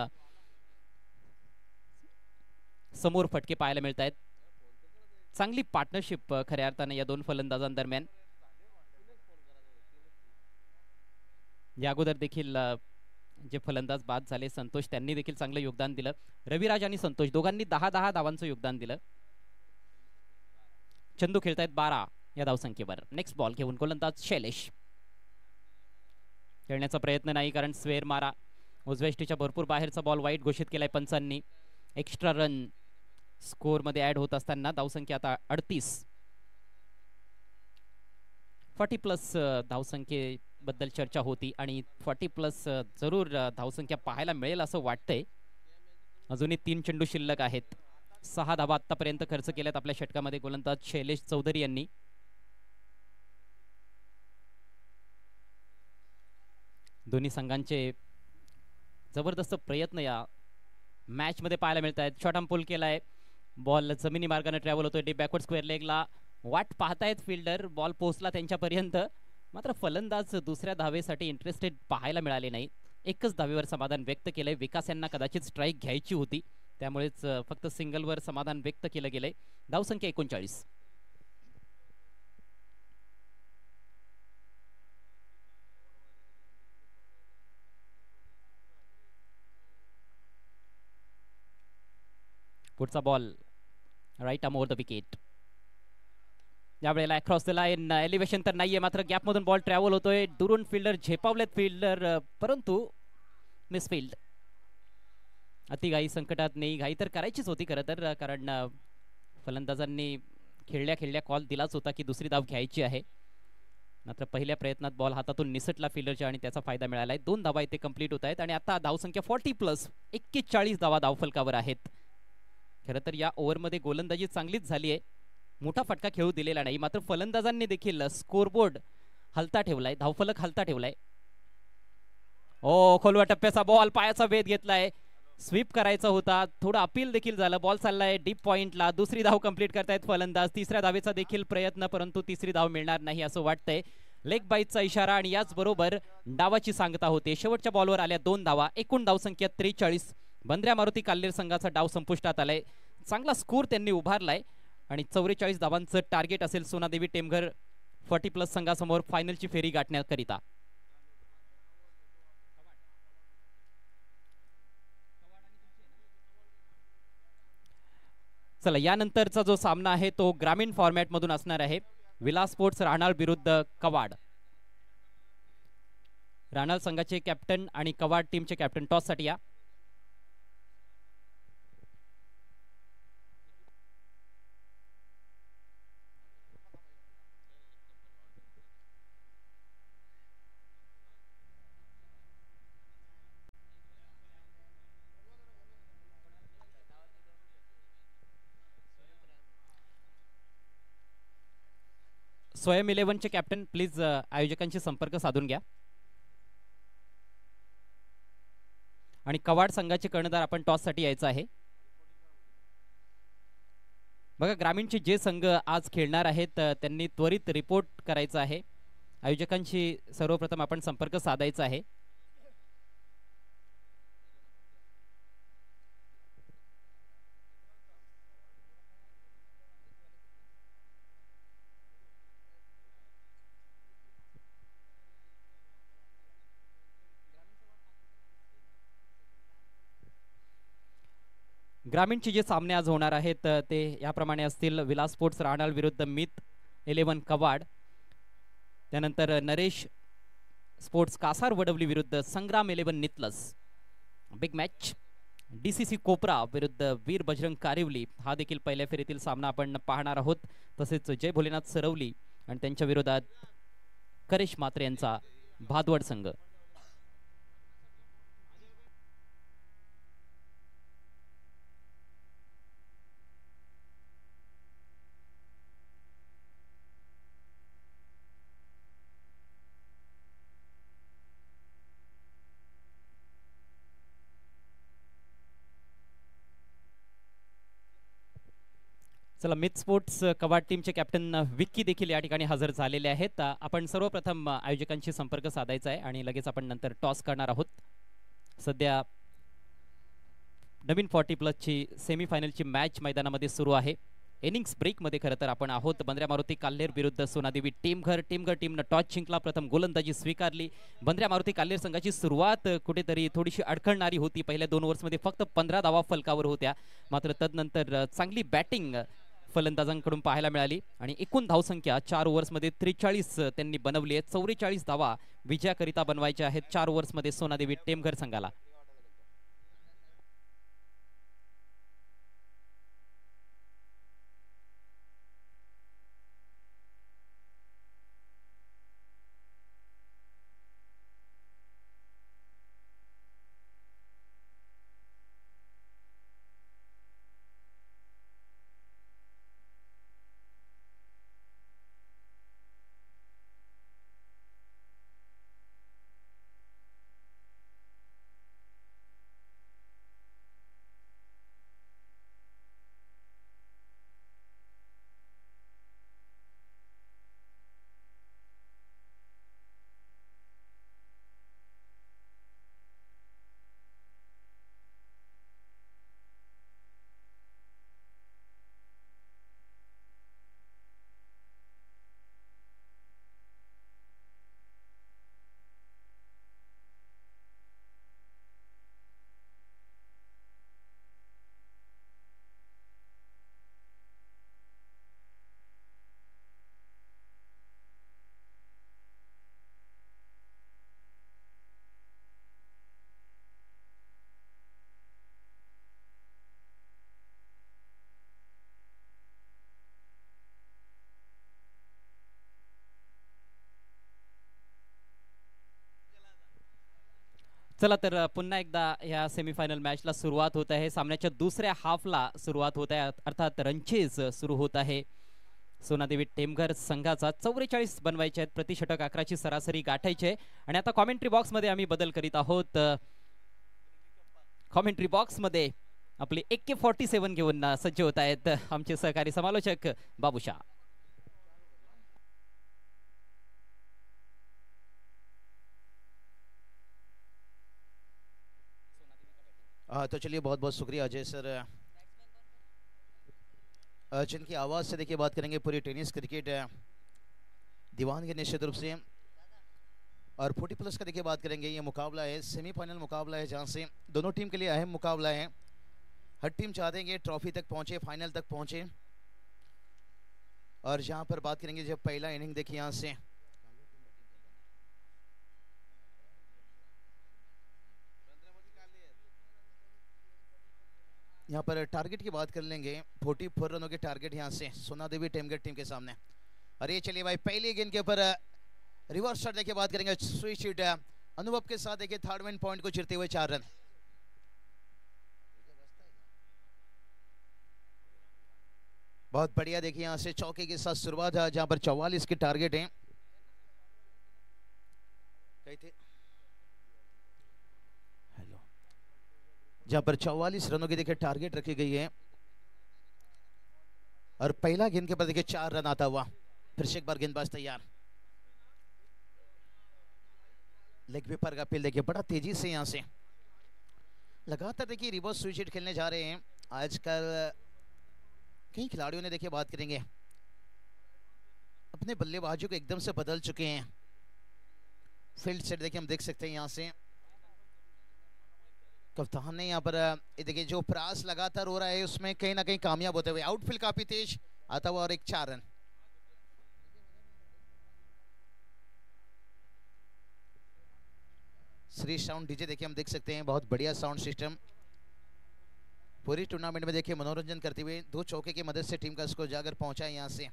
समोर फटके पाहायला मिळत आहेत. चांगली पार्टनरशिप खऱ्या अर्थाने या 2 फलंदाजांदरम्यान. या अगोदर देखील जे फलंदाज बाद झाले संतोष त्यांनी देखील चांगलं योगदान दिलं. रविराज आणि संतोष दोघांनी 10-10 धावांचं योगदान दिलं. चंदू खेळतायत 12 या धावसंख्येवर. नेक्स्ट बॉल घेऊन गोलंदाज शैलेश. खेळण्याचा प्रयत्न नाही कारण स्वेर मारा उजव्या भरपूर बाहेरचा बॉल वाईट घोषित केलाय पंचांनी. एक्स्ट्रा रन स्कोर मध्ये ऍड होत असताना धावसंख्या आता 38. 40+ धावसंख्येबद्दल चर्चा होती आणि 40+ जरूर धावसंख्या पाहायला मिळेल असं वाटतंय. अजूनही 3 चेंडू शिल्लक आहेत. 6 धावा आतापर्यंत खर्च केल्यात आपल्या षटकामध्ये गोलंदाज शैलेश चौधरी यांनी. दोन्ही संघांचे जबरदस्त प्रयत्न या मॅच मध्ये पाहायला मिळत आहेत. शॉर्ट आर्म पुल केलाय. बॉल जमिनी मार्गाने ट्रॅव्हल होतोय. डीप बॅकवर्ड स्क्वेअर लेगला वाट पाहतायत फिल्डर. बॉल पोहोचला त्यांच्यापर्यंत मात्र फलंदाज दुसऱ्या धावेसाठी इंटरेस्टेड पाहायला मिळाले नाही. एकच धावेवर समाधान व्यक्त केलंय. विकास यांना कदाचित स्ट्राईक घ्यायची होती त्यामुळेच फक्त सिंगलवर समाधान व्यक्त केलं गेलंय. धावसंख्या 39. पुढचा ball right arm over the wicket. यावेळेला अक्रॉस द लाईन एलिव्हेशन तर नाहीये मात्र गॅप मधून बॉल ट्रॅव्हल होतोय. दुरून फिल्डर झेपावलेत फिल्डर परंतु मिसफिल्ड. अतिघाई संकटात नाही. घाई तर करायचीच होती खरं तर कारण फलंदाजांनी खेळल्या खेळल्या कॉल दिलाच होता की दुसरी धाव घ्यायची आहे. मात्र पहिल्या प्रयत्नात बॉल हातातून निसटला फिल्डरच्या आणि त्याचा फायदा मिळालाय. 2 धावा इथे कंप्लीट होत आहेत आणि आता धावसंख्या 40+ 41 धावा धावफलकावर आहेत. खरं तर या ओव्हरमध्ये गोलंदाजी चांगलीच झाली आहे. मोठा फटका खेळू दिलेला नाही मात्र फलंदाजांनी देखील स्कोरबोर्ड हलता ठेवलाय. धावफलक हलता ठेवलाय. ओ खोलवा टप्प्याचा बॉल पायाचा वेध घेतलाय. स्वीप करायचा होता. थोडं अपील देखील झालं. बॉल चाललाय डीप पॉइंटला. दुसरी धाव कंप्लीट करतायत फलंदाज. तिसऱ्या धावेचा देखील प्रयत्न परंतु तिसरी धाव मिळणार नाही असं वाटतंय. लेग बाईटचा इशारा आणि याचबरोबर डावाची सांगता होते. शेवटच्या बॉलवर आल्या 2 धावा. एकूण धावसंख्या 43. बंद्र्या मारुती काल्लेर संघाचा डाव संपुष्टात आलाय. चांगला स्कोर त्यांनी उभारलाय आणि 44 धावांचं टार्गेट असेल सोनादेवी टेमघर 40+ संघासमोर फायनलची फेरी गाठण्याकरिता. चला यानंतरचा जो सामना आहे तो ग्रामीण फॉर्मॅट मधून असणार आहे. विलास स्पोर्ट्स राहणार विरुद्ध कवाड. राहणार संघाचे कॅप्टन आणि कवाड टीमचे कॅप्टन टॉस साठी या. स्वयं 11चे कॅप्टन प्लीज आयोजकांशी संपर्क साधून घ्या. आणि कवाड संघाचे कर्णधार आपण टॉस साठी यायचं आहे. बघा ग्रामीणचे जे संघ आज खेळणार आहेत त्यांनी त्वरित रिपोर्ट करायचा आहे. आयोजकांशी सर्वप्रथम आपण संपर्क साधायचा आहे. ग्रामीणचे जे सामने आज होणार आहेत ते याप्रमाणे असतील. विलास स्पोर्ट्स राहणार विरुद्ध मित 11 कवाड. त्यानंतर नरेश स्पोर्ट्स कासार वडवली विरुद्ध संग्राम 11 नितलस. Big match. DCC कोपरा विरुद्ध वीर बजरंग कारिवली हा देखील पहिल्या फेरीतील सामना आपण पाहणार आहोत. तसेच जय भोलेनाथ सरवली आणि त्यांच्या विरोधात करेश मात्रे यांचा भादवड संघ. चला मित स्पोर्ट्स कवाड टीमचे कॅप्टन विक्की देखील या ठिकाणी हजर झालेले आहेत. आपण सर्वप्रथम आयोजकांशी संपर्क साधायचा आहे आणि लगेच आपण नंतर टॉस करणार आहोत. सध्या नवीन 40+ ची सेमीफायनलची मॅच मैदानामध्ये सुरू आहे. इनिंग्स ब्रेकमध्ये खरं तर आपण आहोत. बंद्र्या मारुती काल्हेर विरुद्ध सोनादेवी टीमघर टीमनं टॉस जिंकला, प्रथम गोलंदाजी स्वीकारली. बंद्र्या मारुती काल्हेर संघाची सुरुवात कुठेतरी थोडीशी अडखळणारी होती. पहिल्या 2 ओव्हर्समध्ये फक्त 15 धावा फलकावर होत्या, मात्र तदनंतर चांगली बॅटिंग फलंदाजांकडून पाहायला मिळाली आणि एकूण धावसंख्या 4 ओव्हर्समध्ये 43 त्यांनी बनवली आहे. 44 धावा विजयाकरिता बनवायच्या आहेत 4 ओव्हर्समध्ये सोनादेवी टेमघर संघाला. चला तर पुन्हा एकदा ह्या सेमीफायनल मॅचला सुरुवात होत आहे. सामन्याच्या दुसऱ्या हाफला सुरुवात होत आहे, अर्थात रनचेज सुरू होत आहे. सोनादेवी टेमघर संघाचा 44 बनवायचे आहेत, प्रतिषटक 11ची सरासरी गाठायची आहे. आणि आता कॉमेंट्री बॉक्समध्ये आम्ही बदल करीत आहोत. कॉमेंट्री बॉक्समध्ये आपली AK-47 घेऊन सज्ज होत आहेत आमचे सहकारी समालोचक बाबूशा. तो चलिए बहुत बहुत शुक्रिया अजय सर, जिनकी आवाज़ से देखिए बात करेंगे पूरी टेनिस क्रिकेट दीवान के निश्चित रूप से। और 40+ का देखिए बात करेंगे, ये मुकाबला है सेमीफाइनल मुकाबला है, जहां से दोनों टीम के लिए अहम मुकाबला है। हर टीम चाहते हैं कि ट्रॉफी तक पहुंचे, फाइनल तक पहुंचे। और जहां पर बात करेंगे जब पहला इनिंग देखिए यहां से यहाँ पर टारगेट की बात कर लेंगे, 44 रनों के टारगेट यहाँ से सोनादेवी टेमघर टीम के सामने। और ये चलिए भाई पहली गेंद के ऊपर रिवर्स शॉट देखिए बात करेंगे, स्विच हिट अनुभव के साथ देखिए थर्ड मैन पॉइंट को चिरते हुए 4 रन। बहुत बढ़िया देखिए यहाँ से चौके के साथ शुरुआत है, जहां पर 44 के टारगेट हैं। कहीं थे जहां पर 44 रनों की देखिए टारगेट रखी गई है। और पहला गेंद के पर देखिए 4 रन आता हुआ। फिर से एक बार गेंदबाज तैयार, लेग पेपर का अपील देखिए बड़ा तेजी से यहां से लगातार देखिए रिवर्स स्विच हिट खेलने जा रहे हैं आजकल कई खिलाड़ियों ने देखिए बात करेंगे अपने बल्लेबाजों को एकदम से बदल चुके हैं। फील्ड सेट देखिए हम देख सकते हैं यहां से कप्तान ने यहाँ पर देखिए जो प्रयास लगातार हो रहा है उसमें कहीं ना कहीं कामयाब होते हुए आउटफील्ड काफी तेज आता हुआ और एक 4 रन। श्री साउंड डीजे देखिए हम देख सकते हैं, बहुत बढ़िया साउंड सिस्टम पूरी टूर्नामेंट में देखिए मनोरंजन करते हुए 2 चौके की मदद से टीम का स्कोर जाकर पहुंचा है यहाँ से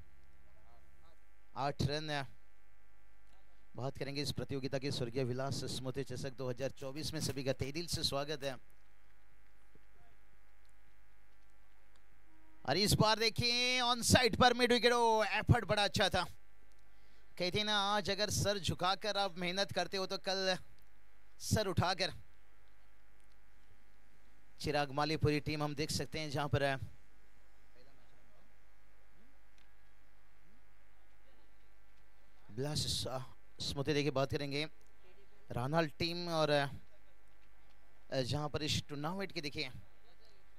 8 रन। बात करेंगे इस प्रतियोगिता की स्वर्गीय विलास स्मृति चषक 2024 में सभी का तहे दिल से स्वागत है। और इस बार देखिए on side per mid wicket, effort बड़ा अच्छा था। कहते ना आज अगर सर झुकाकर आप मेहनत करते हो तो कल सर उठाकर। चिराग माली पूरी टीम हम देख सकते हैं जहां पर विलास स्मृति देखिए बात करेंगे रानाल टीम। और जहां पर इस टूर्नामेंट के देखिए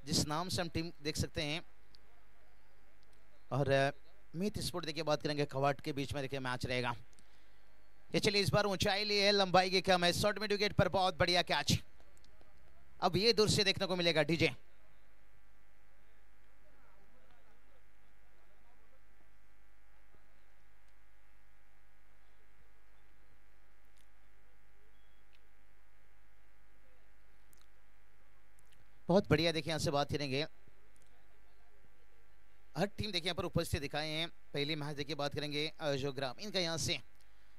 जिस नाम से हम टीम देख सकते हैं और मीत स्पोर्ट देखिए बात करेंगे खवाट के बीच में देखिए मैच रहेगा। ये चलिए इस बार ऊंचाई ली है, लंबाई की कम है, शॉर्ट मिड विकेट पर बहुत बढ़िया कैच। अब ये दूर से देखने को मिलेगा डीजे। बहुत बढ़िया देखिए यहाँ से बात करेंगे, हर टीम देखिए यहाँ पर उपस्थित दिखाए हैं। पहली मैच देखिए बात करेंगे जो ग्रामीण का यहाँ से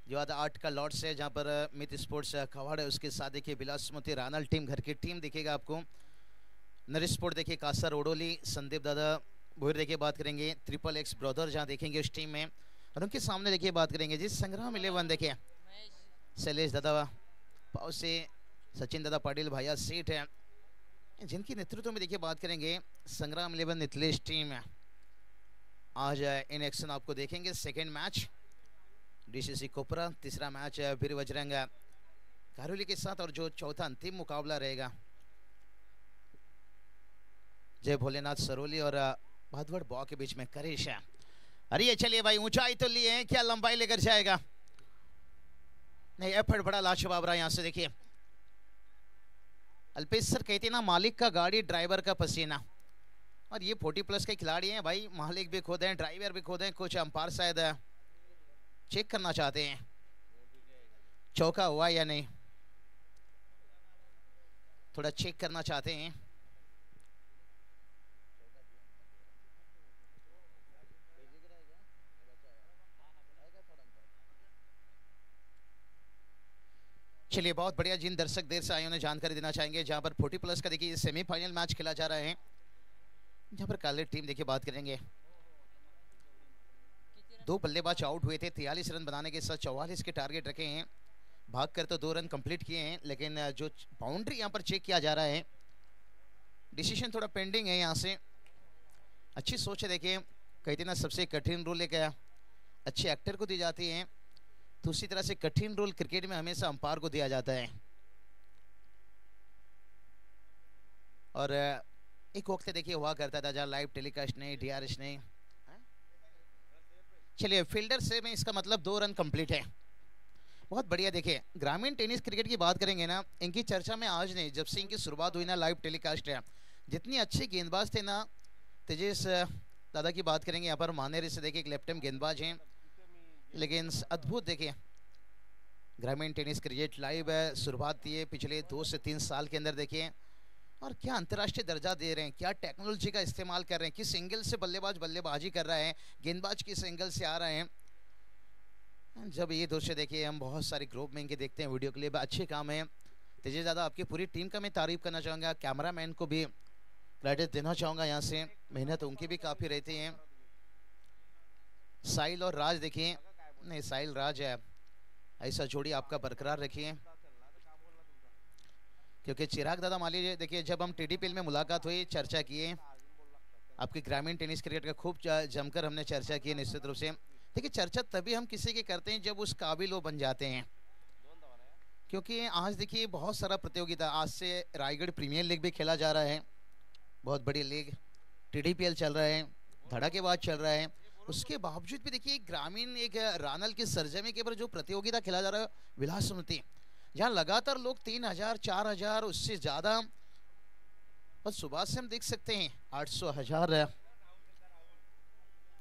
जो आधा 8 का लॉर्ड्स है, जहाँ पर मित स्पोर्ट्स खवाड़ है, उसके साथ देखिए बिलासमती रानल टीम घर की टीम दिखेगा आपको। नरेश स्पोर्ट देखिए कासर ओडोली, संदीप दादा भोर देखिए बात करेंगे ट्रिपल एक्स ब्रदर जहाँ देखेंगे उस टीम में। और उनके सामने देखिए बात करेंगे जी संग्राम 11 देखिए शैलेश दादा पाव से, सचिन दादा पाटिल भैया सेठ है, जिनकी नेतृत्व में देखिए बात करेंगे संग्राम 11 नितलेश टीम है। आज इन एक्शन आपको देखेंगे। सेकेंड मैच डीसीसी कोपरा, तीसरा मैच वीर बजरंग कारोली के साथ, और जो चौथा अंतिम मुकाबला रहेगा जय भोलेनाथ सरोली और भादवड़ बॉ के बीच में करेश है। अरे चलिए भाई ऊंचाई तो लिए हैं, क्या लंबाई लेकर जाएगा? नहीं, एफर्ट बड़ा लाजवाब रहा यहाँ से देखिए। अल्पेश सर कहते ना मालिक का गाड़ी ड्राइवर का पसीना, और ये 40+ के खिलाड़ी हैं भाई, मालिक भी खुद हैं, ड्राइवर भी खुद हैं, कुछ अंपायर शायद चेक करना चाहते हैं चौका हुआ या नहीं, थोड़ा चेक करना चाहते हैं। चलिए बहुत बढ़िया, जिन दर्शक देर से आए उन्हें जानकारी देना चाहेंगे जहां पर 40+ का देखिए सेमीफाइनल मैच खेला जा रहा है, जहां पर काले टीम देखिए बात करेंगे 2 बल्लेबाज आउट हुए थे, 43 रन बनाने के साथ 44 के टारगेट रखे हैं, भाग कर तो 2 रन कंप्लीट किए हैं, लेकिन जो बाउंड्री यहां पर चेक किया जा रहा है, डिसीजन थोड़ा पेंडिंग है। यहाँ से अच्छी सोच है देखिए, कहते ना सबसे कठिन रूल एक अच्छे एक्टर को दी जाती है, तो उसी तरह से कठिन रूल क्रिकेट में हमेशा अंपायर को दिया जाता है। और एक वक्त देखिए हुआ करता था जहाँ लाइव टेलीकास्ट नहीं, डीआरएस नहीं। चलिए फील्डर से में इसका मतलब 2 रन कंप्लीट है। बहुत बढ़िया देखिए, ग्रामीण टेनिस क्रिकेट की बात करेंगे ना, इनकी चर्चा में आज नहीं, जब से इनकी शुरुआत हुई ना लाइव टेलीकास्ट है, जितनी अच्छे गेंदबाज थे ना, तेजेश दादा की बात करेंगे यहाँ पर मानेरे से देखिए एक लेफ्ट हैंड गेंदबाज हैं, लेकिन अद्भुत देखिए ग्रामीण टेनिस क्रिकेट लाइव है, शुरुआत दी है पिछले 2 से 3 साल के अंदर देखिए, और क्या अंतर्राष्ट्रीय दर्जा दे रहे हैं, क्या टेक्नोलॉजी का इस्तेमाल कर रहे हैं, किस एंगल से बल्लेबाज बल्लेबाजी कर रहा है, गेंदबाज किस एंगल से आ रहे हैं। जब ये दृश्य देखिए हम बहुत सारे ग्रुप में इनके देखते हैं वीडियो क्लिप, अच्छे काम है। तेजी ज़्यादा आपकी पूरी टीम का मैं तारीफ करना चाहूँगा, कैमरामैन को भी क्रेडिट देना चाहूँगा, यहाँ से मेहनत उनकी भी काफ़ी रहती है। साहिल और राज देखिए, नहीं साहिल राज है, ऐसा जोड़ी आपका बरकरार रखिए, क्योंकि चिराग दादा मान लीजिए देखिए जब हम टीडीपीएल में मुलाकात हुई, चर्चा किए आपकी ग्रामीण टेनिस क्रिकेट का खूब जमकर हमने चर्चा की। निश्चित रूप से देखिए चर्चा तभी हम किसी की करते हैं जब उस काबिल वो बन जाते हैं, क्योंकि आज देखिए बहुत सारा प्रतियोगिता, आज से रायगढ़ प्रीमियर लीग भी खेला जा रहा है, बहुत बड़ी लीग, टीडीपीएल चल रहा है, धड़ाकेबाज चल रहा है, उसके बावजूद भी देखिए ग्रामीण एक रानल की सरजमी के ऊपर जो प्रतियोगिता खेला जा रहा है विलासमती, जहाँ लगातार लोग 3000 4000 उससे ज़्यादा, और सुबह से हम देख सकते हैं 800 1000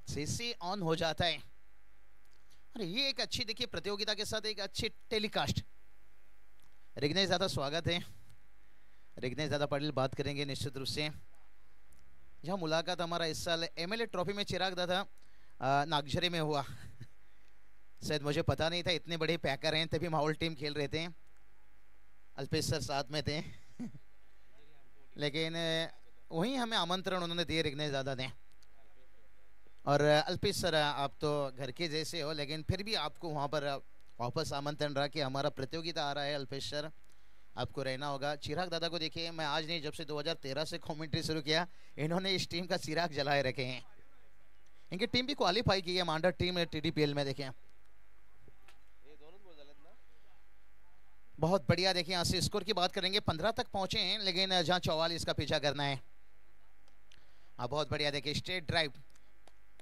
सीसी ऑन हो जाता है। अरे ये एक अच्छी देखिए प्रतियोगिता के साथ एक अच्छी टेलीकास्ट। रिग्नेश दादा स्वागत है, रिग्नेश दादा पाटिल बात करेंगे निश्चित रूप से। जहाँ मुलाकात हमारा इस साल एमएलए ट्रॉफी में चिराग दादा नागझरी में हुआ, शायद मुझे पता नहीं था इतने बड़े पैकर हैं, तभी माहौल टीम खेल रहे थे, अल्पेश सर साथ में थे लेकिन वहीं हमें आमंत्रण उन्होंने दिए रिग्नेश दादा ने। और अल्पेश सर आप तो घर के जैसे हो, लेकिन फिर भी आपको वहाँ पर वापस आमंत्रण रहा कि हमारा प्रतियोगिता आ रहा है अल्पेश सर, आपको रहना होगा। चिराग दादा को देखिए, मैं आज नहीं जब से 2013 से कमेंट्री शुरू किया, इन्होंने इस टीम का चिराग जलाए रखे हैं। इनकी टीम भी क्वालिफाई की है मांडर टीम टीडीपीएल में, देखें बहुत बढ़िया। देखिए यहाँ से स्कोर की बात करेंगे, 15 तक पहुंचे हैं, लेकिन जहाँ 44 का पीछा करना है। हाँ बहुत बढ़िया, देखिए स्ट्रेट ड्राइव,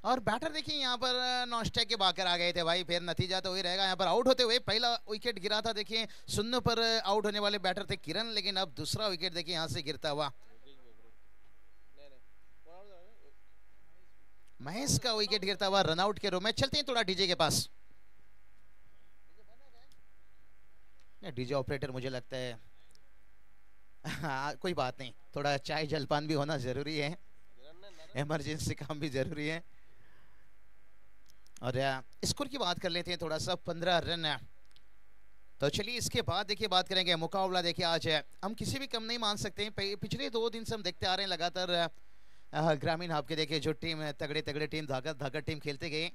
और बैटर देखिए यहाँ पर नॉस्टैक के बाकर आ गए थे भाई, फिर नतीजा तो वही रहेगा। यहाँ पर आउट होते हुए पहला विकेट गिरा था देखिए, 0 पर आउट होने वाले बैटर थे किरण, लेकिन अब दूसरा विकेट देखिए यहाँ से गिरता हुआ महेश का विकेट गिरता हुआ रनआउट के रूप में। चलते हैं थोड़ा डीजे के पास। डीजे ऑपरेटर मुझे लगता है कोई बात नहीं, थोड़ा चाय जलपान भी होना जरूरी है, इमरजेंसी काम भी जरूरी है। और स्कोर की बात कर लेते हैं थोड़ा सा, 15 रन है। तो चलिए इसके बाद देखिए बात करेंगे मुकाबला। देखिए आज हम किसी भी कम नहीं मान सकते हैं, पिछले 2 दिन से हम देखते आ रहे हैं लगातार ग्रामीण हब के देखिए जो टीम तगड़े तगड़े टीम धाकड़ टीम खेलते गए,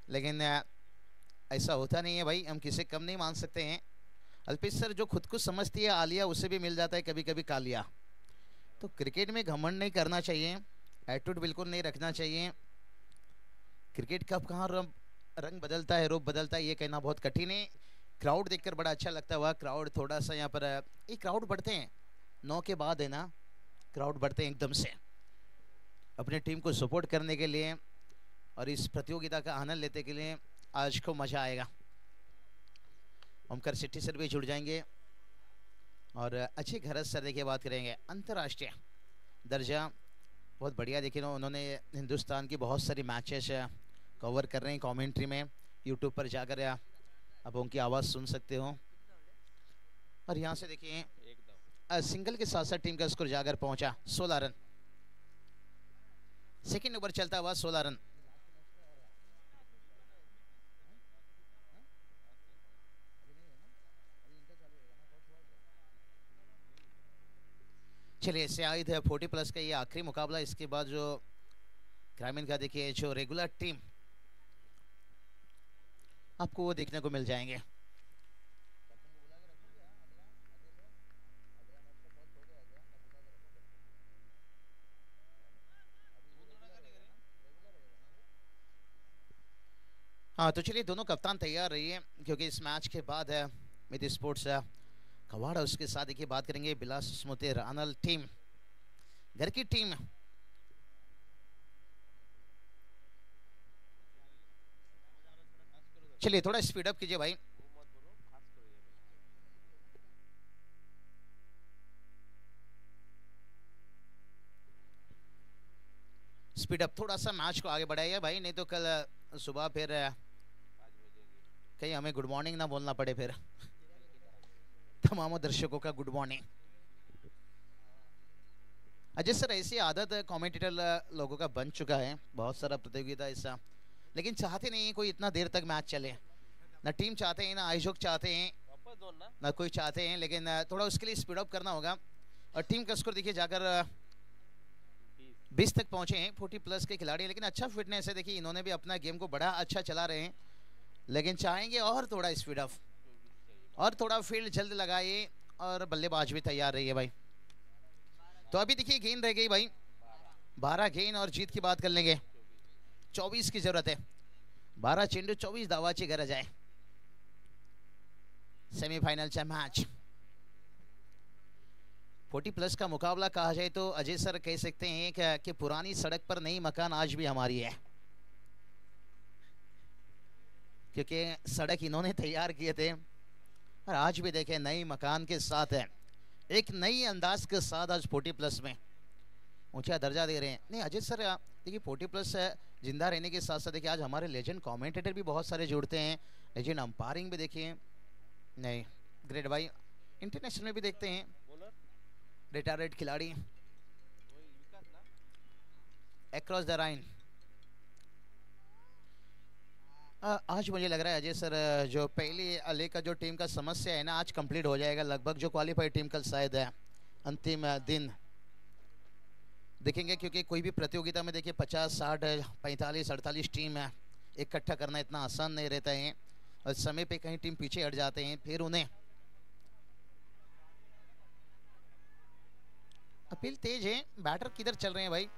लेकिन ऐसा होता नहीं है भाई, हम किसी कम नहीं मान सकते हैं। अल्पेश सर जो खुद को समझती है आलिया, उसे भी मिल जाता है कभी कभी कालिया। तो क्रिकेट में घमंड नहीं करना चाहिए, एटीट्यूड बिल्कुल नहीं रखना चाहिए। क्रिकेट कब कहाँ रंग बदलता है, रूप बदलता है, ये कहना बहुत कठिन है। क्राउड देखकर बड़ा अच्छा लगता हुआ, क्राउड थोड़ा सा यहाँ पर ये क्राउड बढ़ते हैं 9 के बाद है ना, क्राउड बढ़ते हैं एकदम से अपने टीम को सपोर्ट करने के लिए और इस प्रतियोगिता का आनंद लेने के लिए। आज को मजा आएगा। ओमकार सिट्टी सर भी जुड़ जाएंगे और अच्छे घरत सर देखिए बात करेंगे अंतर्राष्ट्रीय दर्जा बहुत बढ़िया। देखिए उन्होंने हिंदुस्तान की बहुत सारी मैचेस कवर कर रहे हैं कमेंट्री में, यूट्यूब पर जाकर अब उनकी आवाज़ सुन सकते हो। और यहाँ से देखिए सिंगल के साथ साथ टीम का स्कोर जाकर पहुंचा 16 रन। सेकेंड ओवर चलता हुआ 16 रन। चलिए शायद 40+ का ये आखिरी मुकाबला, इसके बाद जो ग्रामीण का देखिए जो रेगुलर टीम आपको वो देखने को मिल जाएंगे। हाँ तो चलिए दोनों कप्तान तैयार रहिए, क्योंकि इस मैच के बाद है मिड स्पोर्ट्स कवाड़, उसके साथ देखिए बात करेंगे बिलास स्मृति रानल टीम, घर की टीम। चलिए थोड़ा स्पीड अप कीजिए भाई। स्पीड अप थोड़ा सा मैच को आगे बढ़ाइए भाई, नहीं तो कल सुबह फिर कहीं हमें गुड मॉर्निंग ना बोलना पड़े फिर तमाम दर्शकों का गुड मॉर्निंग। अजय सर ऐसी आदत कमेंटेटर लोगों का बन चुका है, बहुत सारा प्रतियोगिता ऐसा, लेकिन चाहते नहीं कोई इतना देर तक मैच चले, ना टीम चाहते हैं ना आयोजक चाहते हैं ना कोई चाहते हैं, लेकिन थोड़ा उसके लिए स्पीड अप करना होगा। और टीम का स्कोर देखिए जाकर 20 तक पहुंचे हैं 40+ के खिलाड़ी, लेकिन अच्छा फिटनेस है। देखिए इन्होंने भी अपना गेम को बड़ा अच्छा चला रहे हैं, लेकिन चाहेंगे और थोड़ा स्पीड अप और थोड़ा फील्ड जल्द लगाइए, और बल्लेबाज भी तैयार रही है भाई। तो अभी देखिए गेंद रह गई भाई 12 गेंद, और जीत की बात कर लेंगे 24 की जरूरत है। 12 चेंडू 24 धावाची गरज आहे सेमीफाइनलचा मैच। 40+ का मुकाबला कहा जाए तो अजय सर कह सकते हैं कि पुरानी सड़क पर नई मकान आज भी हमारी है, क्योंकि सड़क इन्होंने तैयार किए थे और आज भी देखें नई मकान के साथ है, एक नई अंदाज के साथ आज 40+ में ऊंचा दर्जा दे रहे हैं। नहीं अजय सर देखिए 40+ जिंदा रहने के साथ साथ देखिए आज हमारे लेजेंड कमेंटेटर भी बहुत सारे जुड़ते हैं, लेजेंड अंपायरिंग भी देखिए, नहीं ग्रेट भाई इंटरनेशनल में भी देखते हैं, रिटायर्ड खिलाड़ी अक्रॉस द राइन। आज मुझे लग रहा है अजय सर जो पहली अले का जो टीम का समस्या है ना आज कंप्लीट हो जाएगा लगभग। जो क्वालिफाइड टीम कल शायद है अंतिम दिन देखेंगे, क्योंकि कोई भी प्रतियोगिता में देखिए 50, 60, 45, 48 टीम है, इकट्ठा करना इतना आसान नहीं रहता है, और समय पे कहीं टीम पीछे हट जाते हैं, फिर उन्हें अपील तेज है। बैटर किधर चल रहे हैं भाई,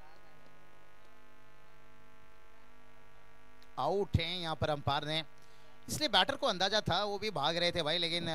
आउट है यहाँ पर अंपायर ने, इसलिए बैटर को अंदाजा था, वो भी भाग रहे थे भाई, लेकिन